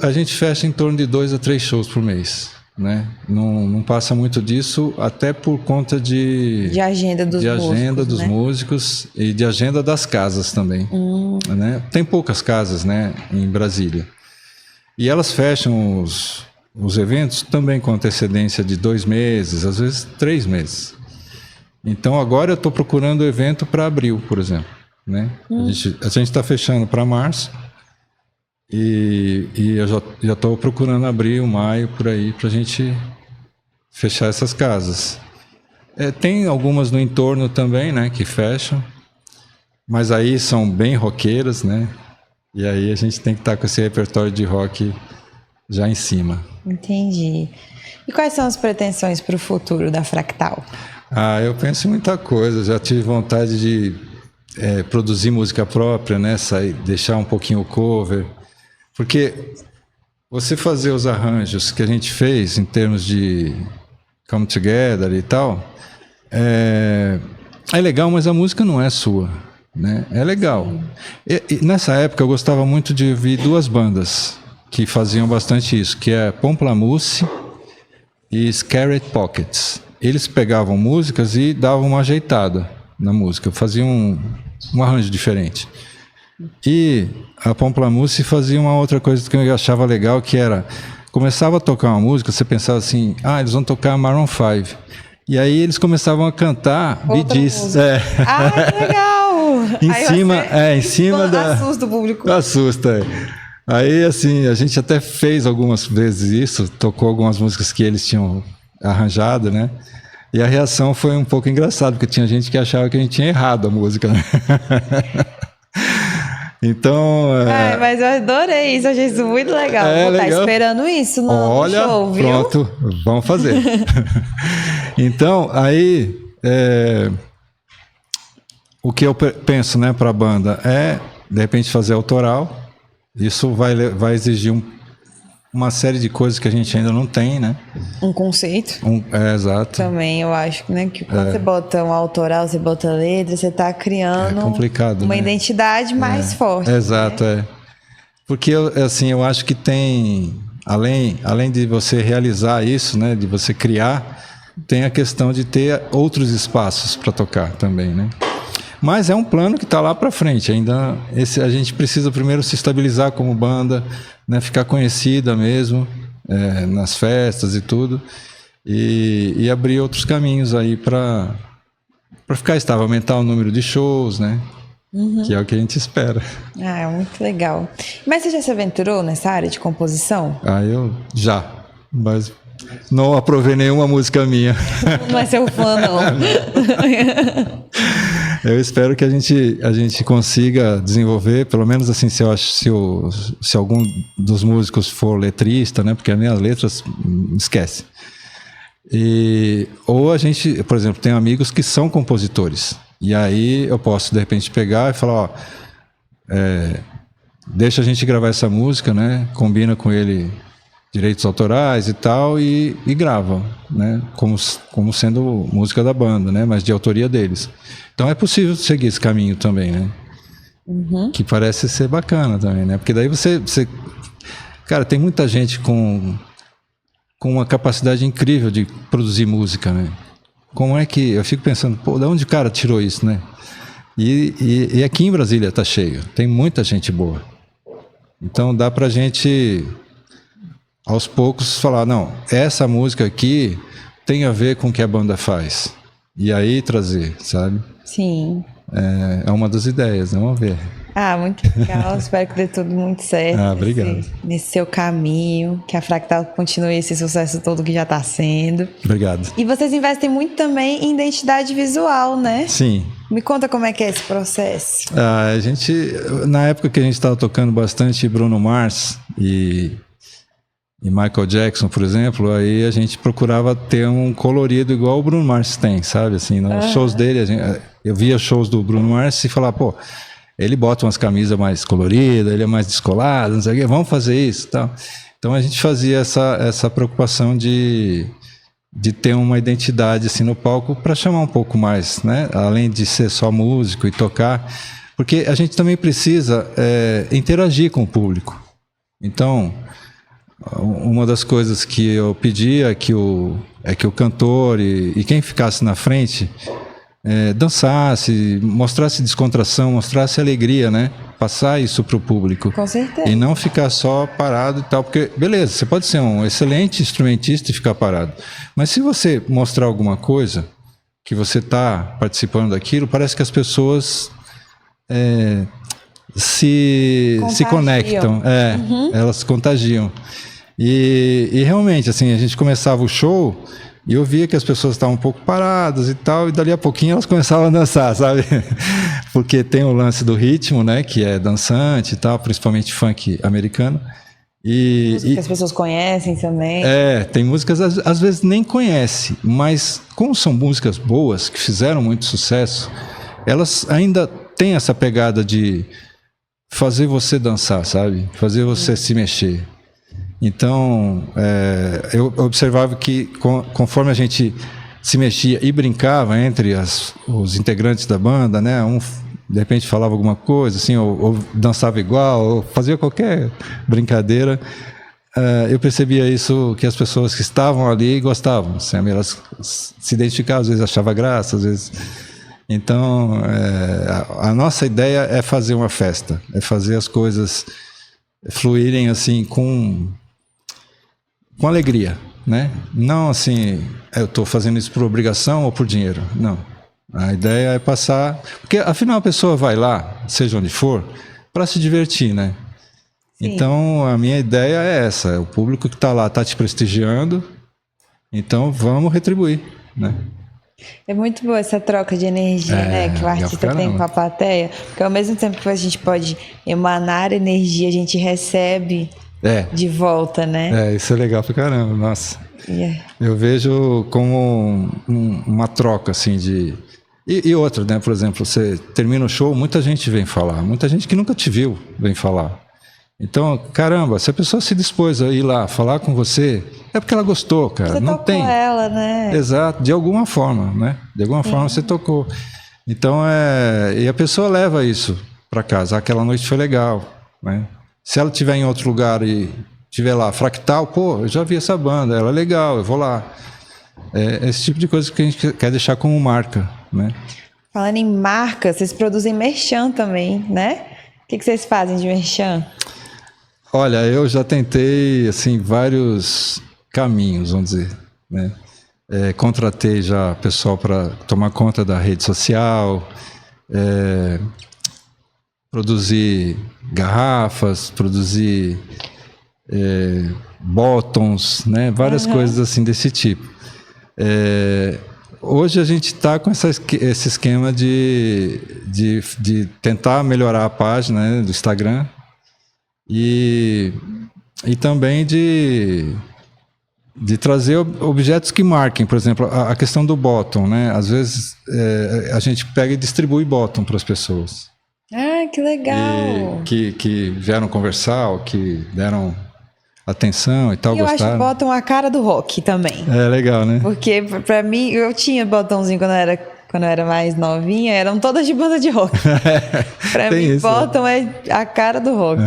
A gente fecha em torno de 2 a 3 shows por mês, né? Não passa muito disso, até por conta de agenda dos músicos, agenda dos né? músicos e de agenda das casas também. Né? Tem poucas casas, né, em Brasília. E elas fecham os eventos também com antecedência de 2 meses, às vezes 3 meses. Então agora eu estou procurando evento para abril, por exemplo. Né? A gente está fechando para março e eu já estou procurando abril, maio, por aí, para a gente fechar essas casas. Tem algumas no entorno também, né, que fecham, mas aí são bem roqueiras, né? E aí a gente tem que estar com esse repertório de rock já em cima. Entendi. E quais são as pretensões para o futuro da Fractal? Eu penso em muita coisa. Já tive vontade de produzir música própria, né? Deixar um pouquinho o cover. Porque você fazer os arranjos que a gente fez em termos de Come Together e tal, é legal, mas a música não é sua. Né? É legal. E nessa época eu gostava muito de ouvir 2 bandas que faziam bastante isso, que é Pomplamoose e Scared Pockets. Eles pegavam músicas e davam uma ajeitada na música, faziam um arranjo diferente. E a Pomplamoose fazia uma outra coisa que eu achava legal, que era, começava a tocar uma música, você pensava assim, eles vão tocar Maroon 5. E aí eles começavam a cantar Bee Gees. Que legal! Em cima da... Assusta o público. Assusta, Aí, assim, a gente até fez algumas vezes isso, tocou algumas músicas que eles tinham arranjado, né? E a reação foi um pouco engraçada, porque tinha gente que achava que a gente tinha errado a música, né? Então... mas eu adorei isso, achei isso muito legal. Vou estar esperando isso no show, viu? Pronto, vamos fazer. Então, aí... o que eu penso, né, para a banda de repente, fazer autoral. Isso vai exigir uma série de coisas que a gente ainda não tem, né? Um conceito. Exato. Também, eu acho, né, que quando você bota um autoral, você bota letra, você está criando complicado, uma né? identidade mais forte. Exato, né? Porque, assim, eu acho que tem, além de você realizar isso, né, de você criar, tem a questão de ter outros espaços para tocar também, né? Mas é um plano que está lá para frente. Ainda a gente precisa primeiro se estabilizar como banda, né, ficar conhecida mesmo nas festas e tudo, e abrir outros caminhos aí para ficar estável, aumentar o número de shows, né? Que é o que a gente espera. É muito legal. Mas você já se aventurou nessa área de composição? Eu já, mas não aprovei nenhuma música minha. Não é seu fã, não. Eu espero que a gente consiga desenvolver, pelo menos assim, se algum dos músicos for letrista, né? Porque as minhas letras, esquece. Ou a gente, por exemplo, tem amigos que são compositores. E aí eu posso, de repente, pegar e falar, deixa a gente gravar essa música, né? Combina com ele direitos autorais e tal, e grava, né? Como sendo música da banda, né? Mas de autoria deles. Então é possível seguir esse caminho também, né? Que parece ser bacana também, né? Porque daí você... Cara, tem muita gente com uma capacidade incrível de produzir música, né? Como é que... Eu fico pensando, de onde o cara tirou isso, né? E aqui em Brasília tá cheio. Tem muita gente boa. Então dá pra gente, aos poucos, falar, não, essa música aqui tem a ver com o que a banda faz. E aí trazer, sabe? Sim. É uma das ideias, vamos ver. Muito legal. Espero que dê tudo muito certo. Obrigado. Nesse seu caminho, que a Fractal continue esse sucesso todo que já está sendo. Obrigado. E vocês investem muito também em identidade visual, né? Sim. Me conta como é que é esse processo. A gente, na época que a gente estava tocando bastante Bruno Mars e e Michael Jackson, por exemplo, aí a gente procurava ter um colorido igual o Bruno Mars tem, sabe? Assim, nos shows dele, eu via shows do Bruno Mars e falava, pô, ele bota umas camisas mais coloridas, ele é mais descolado, não sei o quê, vamos fazer isso e tal. Então a gente fazia essa preocupação de ter uma identidade assim no palco para chamar um pouco mais, né? Além de ser só músico e tocar, porque a gente também precisa interagir com o público. Então, uma das coisas que eu pedia é que o cantor e quem ficasse na frente dançasse, mostrasse descontração, mostrasse alegria, né? Passar isso para o público. Com certeza. E não ficar só parado e tal, porque, beleza, você pode ser um excelente instrumentista e ficar parado, mas se você mostrar alguma coisa, que você está participando daquilo, parece que as pessoas se conectam, elas contagiam. E realmente, assim, a gente começava o show e eu via que as pessoas estavam um pouco paradas e tal, e dali a pouquinho elas começavam a dançar, sabe? Porque tem o lance do ritmo, né, que é dançante e tal, principalmente funk americano. Música que as pessoas conhecem também. Tem músicas, às vezes nem conhece, mas como são músicas boas, que fizeram muito sucesso, elas ainda têm essa pegada de fazer você dançar, sabe? Fazer você se mexer. Então, eu observava que conforme a gente se mexia e brincava entre os integrantes da banda, né? Um de repente falava alguma coisa, assim, ou dançava igual, ou fazia qualquer brincadeira. Eu percebia isso, que as pessoas que estavam ali gostavam, sabe? Elas se identificavam, às vezes achavam graça, às vezes... Então, a nossa ideia é fazer uma festa, é fazer as coisas fluírem assim com alegria, né? Não assim, eu estou fazendo isso por obrigação ou por dinheiro, não. A ideia é passar... Porque, afinal, a pessoa vai lá, seja onde for, para se divertir, né? Sim. Então, a minha ideia é essa. O público que está lá está te prestigiando, então vamos retribuir, né? É muito boa essa troca de energia, né? Que o artista tem com a plateia. Porque ao mesmo tempo que a gente pode emanar energia, a gente recebe de volta, né? Isso é legal pra caramba, nossa. Eu vejo como uma troca, assim, de... E outra, né? Por exemplo, você termina o show, muita gente vem falar. Muita gente que nunca te viu vem falar. Então, caramba, se a pessoa se dispôs a ir lá falar com você, é porque ela gostou, cara. Você não tocou tem ela, né? Exato, de alguma forma, né? De alguma forma você tocou. Então, e a pessoa leva isso para casa. Aquela noite foi legal, né? Se ela estiver em outro lugar e estiver lá, Fractal, pô, eu já vi essa banda, ela é legal, eu vou lá. Esse tipo de coisa que a gente quer deixar como marca, né? Falando em marca, vocês produzem merchan também, né? O que vocês fazem de merchan? Olha, eu já tentei, assim, vários caminhos, vamos dizer, né? Contratei já pessoal para tomar conta da rede social, produzir garrafas, produzir bottoms, né? Várias coisas assim desse tipo. Hoje a gente está com esse esquema de tentar melhorar a página, né, do Instagram e também de trazer objetos que marquem, por exemplo, a questão do bottom, né? Às vezes a gente pega e distribui bottom para as pessoas. Ah, que legal! Que vieram conversar, ou que deram atenção e tal, eu gostaram. acho que bottom a cara do rock também. É legal, né? Porque pra mim, eu tinha bottomzinho quando eu era mais novinha, eram todas de banda de rock. Pra mim, isso, bottom é a cara do rock.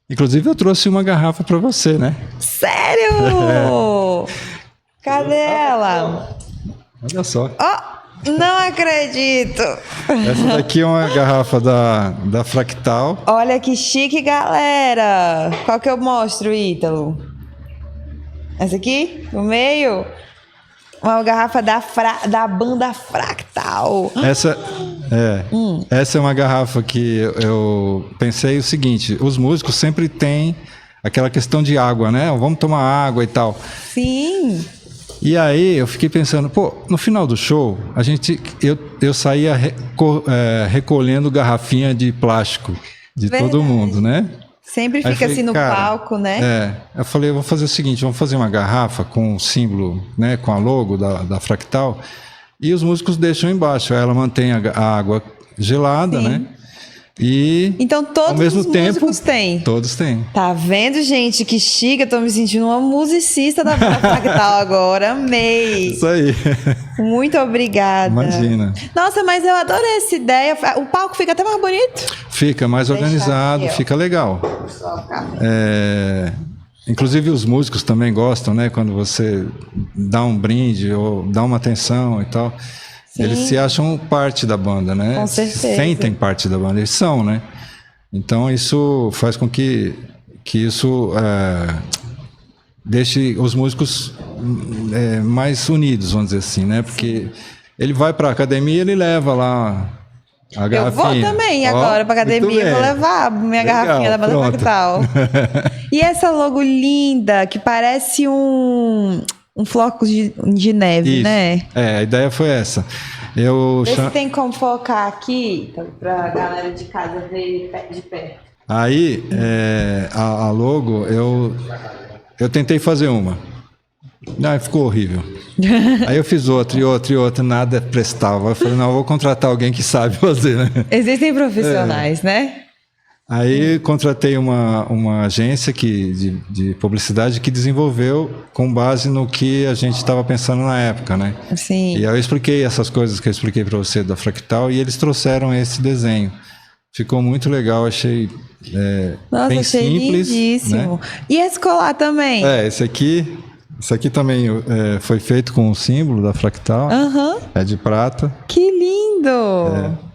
Inclusive, eu trouxe uma garrafa para você, né? Sério? Cadê ela? Olha só. Não acredito! Essa daqui é uma garrafa da Fractal. Olha que chique, galera! Qual que eu mostro, Ítalo? Essa aqui? No meio? Uma garrafa da banda Fractal. Essa é uma garrafa que eu pensei o seguinte: os músicos sempre têm aquela questão de água, né? Vamos tomar água e tal. Sim. E aí eu fiquei pensando, no final do show, eu saía recolhendo garrafinha de plástico de todo mundo, né? Sempre Aí eu fica falei, assim no cara, palco, né? Eu falei, vamos fazer o seguinte, vamos fazer uma garrafa com o símbolo, né, com a logo da Fractal, e os músicos deixam embaixo. Ela mantém a água gelada, Sim. né? E Então ao todos mesmo os tempo, músicos têm. todos têm. Tá vendo, gente? Que chique. Eu tô me sentindo uma musicista da banda Fractal agora. Amei. Isso aí. Muito obrigada. Imagina. Nossa, mas eu adorei essa ideia. O palco fica até mais bonito. Fica mais Deixar organizado, aqui, ó. fica legal. Inclusive os músicos também gostam, né? Quando você dá um brinde ou dá uma atenção e tal. Sim. Eles se acham parte da banda, né? Com Se certeza. sentem parte da banda, eles são, né? Então isso faz com que isso deixe os músicos mais unidos, vamos dizer assim, né? Porque ele vai para a academia, ele leva lá a garrafinha. Eu vou também Ó, agora pra muito academia. bem. Vou levar minha Legal, garrafinha da banda pronto. Fractal. E essa logo linda, que parece um floco de neve, Isso. né? A ideia foi essa. Eu Vê se tem como focar aqui, pra galera de casa ver de perto. Aí, a logo, eu tentei fazer uma. Não, ficou horrível. Aí eu fiz outra e outra e outra, nada prestava. Eu falei, não, eu vou contratar alguém que sabe fazer, né? Existem profissionais, né? Aí contratei uma agência de publicidade que desenvolveu com base no que a gente estava pensando na época, né? Sim. E aí eu expliquei essas coisas que eu expliquei para você da Fractal e eles trouxeram esse desenho. Ficou muito legal, achei Nossa, bem achei simples. lindíssimo. Né? E esse colar também? Esse aqui também foi feito com o símbolo da Fractal. Aham. É de prata. Que lindo!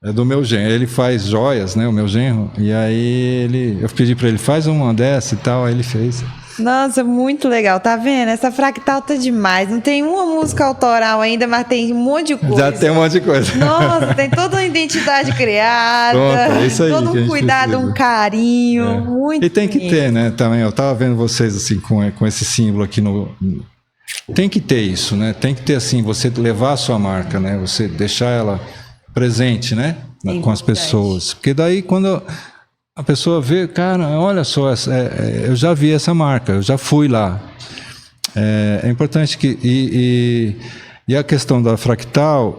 É do meu genro. Ele faz joias, né? O meu genro. E aí eu pedi para ele, faz uma dessa e tal. Aí ele fez. Nossa, muito legal. Tá vendo? Essa Fractal tá demais. Não tem uma música autoral ainda, mas tem um monte de coisa. Já tem um monte de coisa. Nossa, tem toda uma identidade criada. Pronto, é isso aí todo que a um gente cuidado, precisa. um carinho. Muito E tem que bonito. ter, né? Também. Eu tava vendo vocês assim com esse símbolo aqui no. Tem que ter isso, né? Tem que ter assim, você levar a sua marca, né? Você deixar ela presente, né? Com as pessoas. Porque daí quando a pessoa vê, cara, olha só, eu já vi essa marca, eu já fui lá. É importante que... E a questão da Fractal,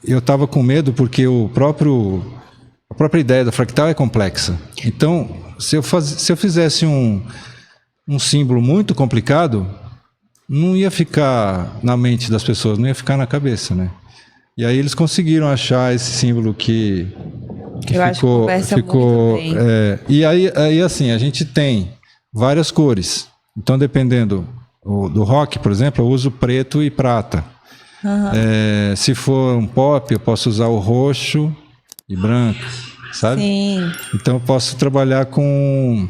eu estava com medo porque a própria ideia da Fractal é complexa. Então, se eu fizesse um símbolo muito complicado, não ia ficar na mente das pessoas, não ia ficar na cabeça, né? E aí eles conseguiram achar esse símbolo que Eu acho que conversa muito bem. E aí assim, a gente tem várias cores. Então, dependendo do rock, por exemplo, eu uso preto e prata. Uhum. Se for um pop, eu posso usar o roxo e branco, sabe? Sim. Então, eu posso trabalhar com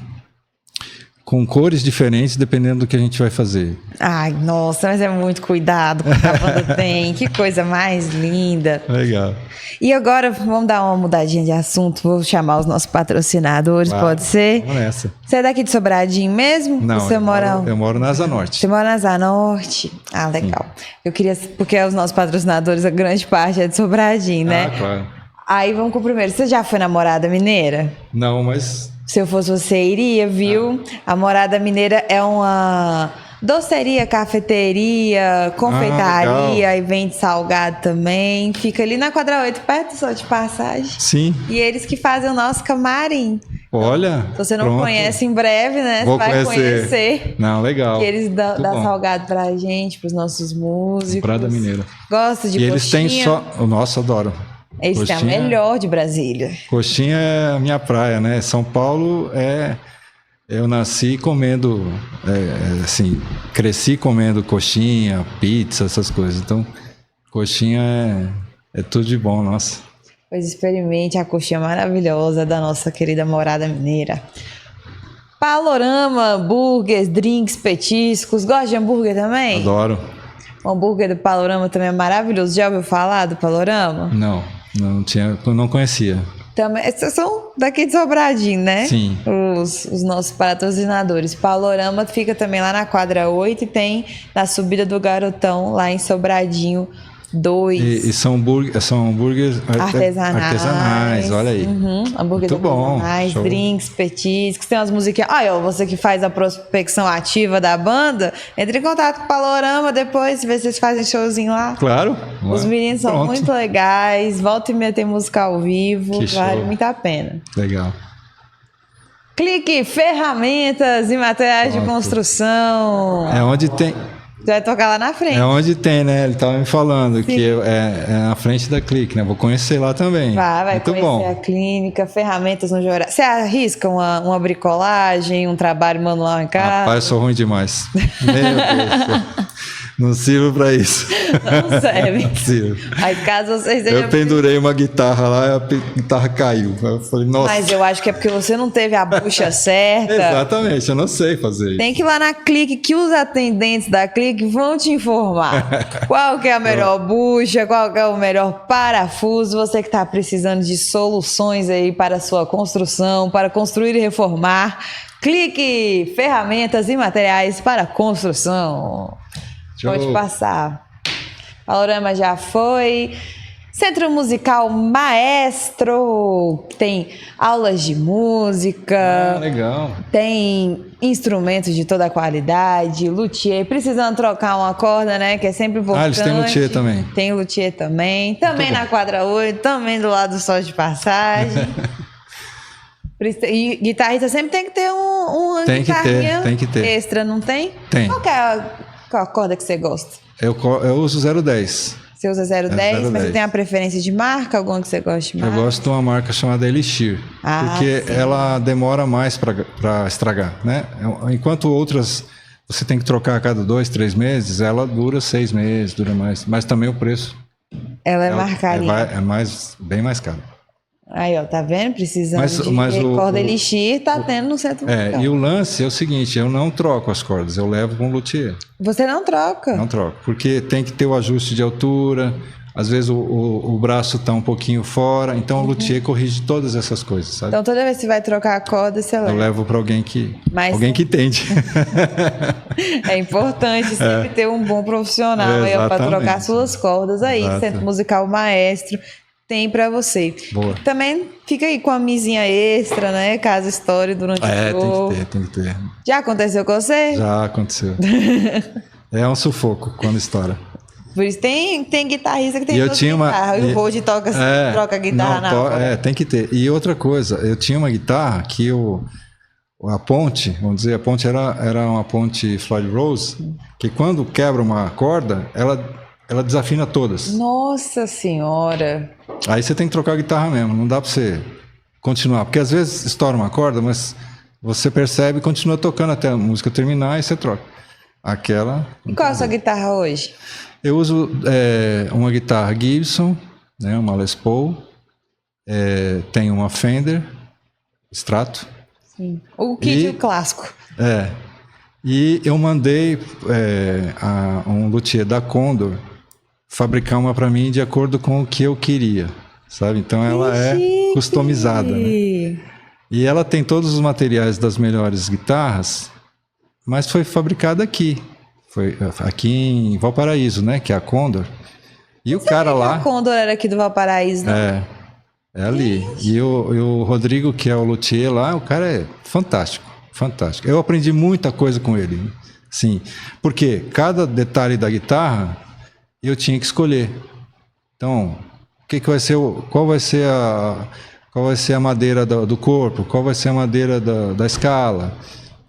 cores diferentes, dependendo do que a gente vai fazer. Ai, nossa, mas é muito cuidado que a banda tem. Que coisa mais linda. Legal. E agora, vamos dar uma mudadinha de assunto. Vou chamar os nossos patrocinadores, Claro, pode ser? vamos nessa. Você é daqui de Sobradinho mesmo? Não, Você eu moro na Asa Norte. Você mora na Asa Norte? Ah, legal. Eu queria... Porque os nossos patrocinadores, a grande parte é de Sobradinho, né? Ah, claro. Aí vamos com o primeiro. Você já foi na Morada Mineira? Não, mas... Se eu fosse você, iria, viu? A Morada Mineira é uma doceria, cafeteria, confeitaria e vende salgado também. Fica ali na quadra 8, perto do Sol de Passagem. Sim. E eles que fazem o nosso camarim. Olha. Se você não pronto. conhece, em breve, né? Vou você vai conhecer. Não, legal. E eles dão Muito bom. salgado pra gente, pros nossos músicos. Prada Mineira. Gosta de E coxinha? eles têm só... Nossa, adoro. Eles têm a melhor de Brasília. Coxinha é a minha praia, né? São Paulo eu nasci comendo, assim, cresci comendo coxinha, pizza, essas coisas. Então, coxinha é tudo de bom, nossa. Pois experimente a coxinha maravilhosa da nossa querida Morada Mineira. Palorama, hambúrgueres, drinks, petiscos. Gosta de hambúrguer também? Adoro. O hambúrguer do Palorama também é maravilhoso. Já ouviu falar do Palorama? Não conhecia. Também, esses são daqui de Sobradinho, né? Sim. Os nossos patrocinadores. Palorama fica também lá na quadra 8 e tem na subida do Garotão, lá em Sobradinho, 2. E são hambúrgueres artesanais, olha aí. Hambúrgueres muito bom. artesanais, Show. drinks, petiscos, tem umas musiquinhas. Olha, você que faz a prospecção ativa da banda, entre em contato com o Panorama depois, ver se vocês fazem showzinho lá. Claro. Os meninos são muito legais, volta e meia tem música ao vivo, vale muito a pena. Legal. Clique ferramentas e materiais de construção. É onde tem... Você vai tocar lá na frente. É onde tem, né? Ele estava me falando. Sim. Que é na frente da Clique, né? Vou conhecer lá também. Vai muito conhecer bom. A clínica, ferramentas no geral. Você arrisca uma bricolagem, um trabalho manual em casa? Rapaz, eu sou ruim demais. Meu Deus. Não sirvo pra isso. Não serve. Não sirvo. Aí caso você esteja... Eu pendurei uma guitarra lá e a guitarra caiu. Eu falei, nossa. Mas eu acho que é porque você não teve a bucha certa. Exatamente, eu não sei fazer isso. Tem que ir lá na Clique, que os atendentes da Clique vão te informar. Qual que é a melhor bucha, qual que é o melhor parafuso. Você que está precisando de soluções aí para a sua construção, para construir e reformar. Clique ferramentas e materiais para construção. Pode passar. Panorama já foi. Centro Musical Maestro. Tem aulas de música. Legal. Tem instrumentos de toda a qualidade. Luthier. Precisando trocar uma corda, né? Que é sempre importante. Eles têm luthier também. Tem luthier também. Também na quadra 8. Também do lado do Sol de Passagem. E guitarrista sempre tem que ter uma guitarrinha tem que ter. Extra, não tem? Tem. Qual a corda que você gosta? Eu uso 010. Você usa 010, mas você tem a preferência de marca? Alguma que você gosta de marca? Eu gosto de uma marca chamada Elixir. Porque sim. ela demora mais para estragar, né? Enquanto outras você tem que trocar a cada 2, 3 meses, ela dura 6 meses, dura mais. Mas também o preço. Ela é marcarinha. Bem mais caro. Aí, ó, tá vendo? Precisando de corda Elixir, tá tendo no centro musical. E o lance é o seguinte, eu não troco as cordas, eu levo com o luthier. Você não troca? Não troco, porque tem que ter o ajuste de altura, às vezes o braço tá um pouquinho fora, então o luthier corrige todas essas coisas, sabe? Então toda vez que você vai trocar a corda, você leva? Eu levo para alguém que entende. É importante sempre ter um bom profissional aí para trocar suas cordas aí. Exato. Centro Musical Maestro tem pra você. Boa. Também fica aí com a misinha extra, né? Caso estoure durante o show. Tem que ter. Já aconteceu com você? Já aconteceu. É um sufoco quando estoura. Por isso tem guitarrista que tem duas guitarras. E o Road troca a guitarra na hora. Tem que ter. E outra coisa, eu tinha uma guitarra que a ponte, vamos dizer, a ponte era uma ponte Floyd Rose, que quando quebra uma corda, ela desafina todas. Nossa Senhora! Aí você tem que trocar a guitarra mesmo, não dá pra você continuar. Porque às vezes estoura uma corda, mas você percebe e continua tocando até a música terminar e você troca. E qual é a sua guitarra hoje? Eu uso uma guitarra Gibson, né, uma Les Paul, tenho uma Fender Strato. Sim. O kit clássico. E eu mandei um luthier da Condor fabricar uma para mim de acordo com o que eu queria, sabe? Então ela é customizada, né? E ela tem todos os materiais das melhores guitarras, mas foi fabricada aqui. Foi aqui em Valparaíso, né? Que é a Condor. E o cara lá... A Condor era aqui do Valparaíso, né? É ali. E o Rodrigo, que é o luthier lá, o cara é fantástico. Fantástico. Eu aprendi muita coisa com ele. Sim. Porque cada detalhe da guitarra eu tinha que escolher. Então, qual vai ser a madeira do corpo? Qual vai ser a madeira da escala?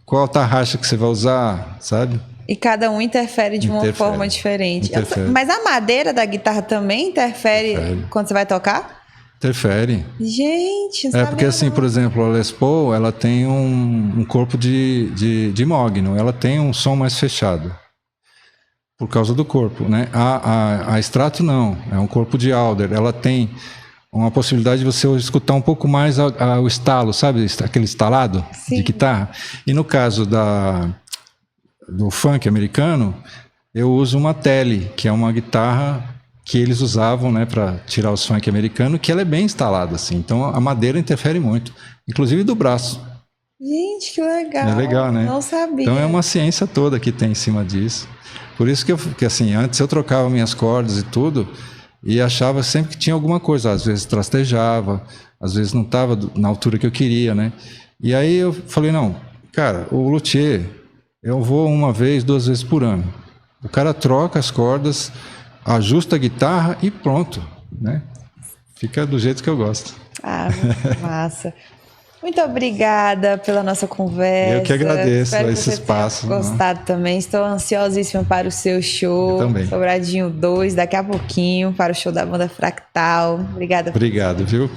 Qual a tarraxa que você vai usar, sabe? E cada um interfere de uma forma diferente. Mas a madeira da guitarra também interfere quando você vai tocar? Interfere. Gente, não porque assim, por exemplo, a Les Paul, ela tem um corpo de mogno, ela tem um som mais fechado. Por causa do corpo, né? A Strato não, é um corpo de Alder, ela tem uma possibilidade de você escutar um pouco mais o estalo, sabe? Aquele estalado de guitarra. E no caso do funk americano, eu uso uma Tele, que é uma guitarra que eles usavam, né, para tirar os funk americanos, que ela é bem instalada, assim. Então a madeira interfere muito, inclusive do braço. Gente, que legal. É legal, né? Não sabia. Então é uma ciência toda que tem em cima disso. Por isso que assim, antes eu trocava minhas cordas e tudo, e achava sempre que tinha alguma coisa. Às vezes trastejava, às vezes não estava na altura que eu queria, né? E aí eu falei, não, cara, o luthier, eu vou 1 vez, 2 vezes por ano. O cara troca as cordas, ajusta a guitarra e pronto, né? Fica do jeito que eu gosto. Ah, muito massa. Muito obrigada pela nossa conversa. Eu que agradeço Espero esse que você espaço. tenha gostado também. Estou ansiosíssima para o seu show. Eu também. Sobradinho 2, daqui a pouquinho, para o show da banda Fractal. Obrigada. Obrigado, viu?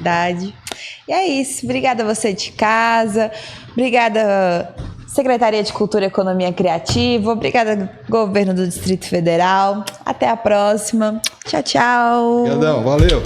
E é isso. Obrigada a você de casa. Obrigada, Secretaria de Cultura e Economia Criativa. Obrigada, Governo do Distrito Federal. Até a próxima. Tchau, tchau. Obrigadão, valeu.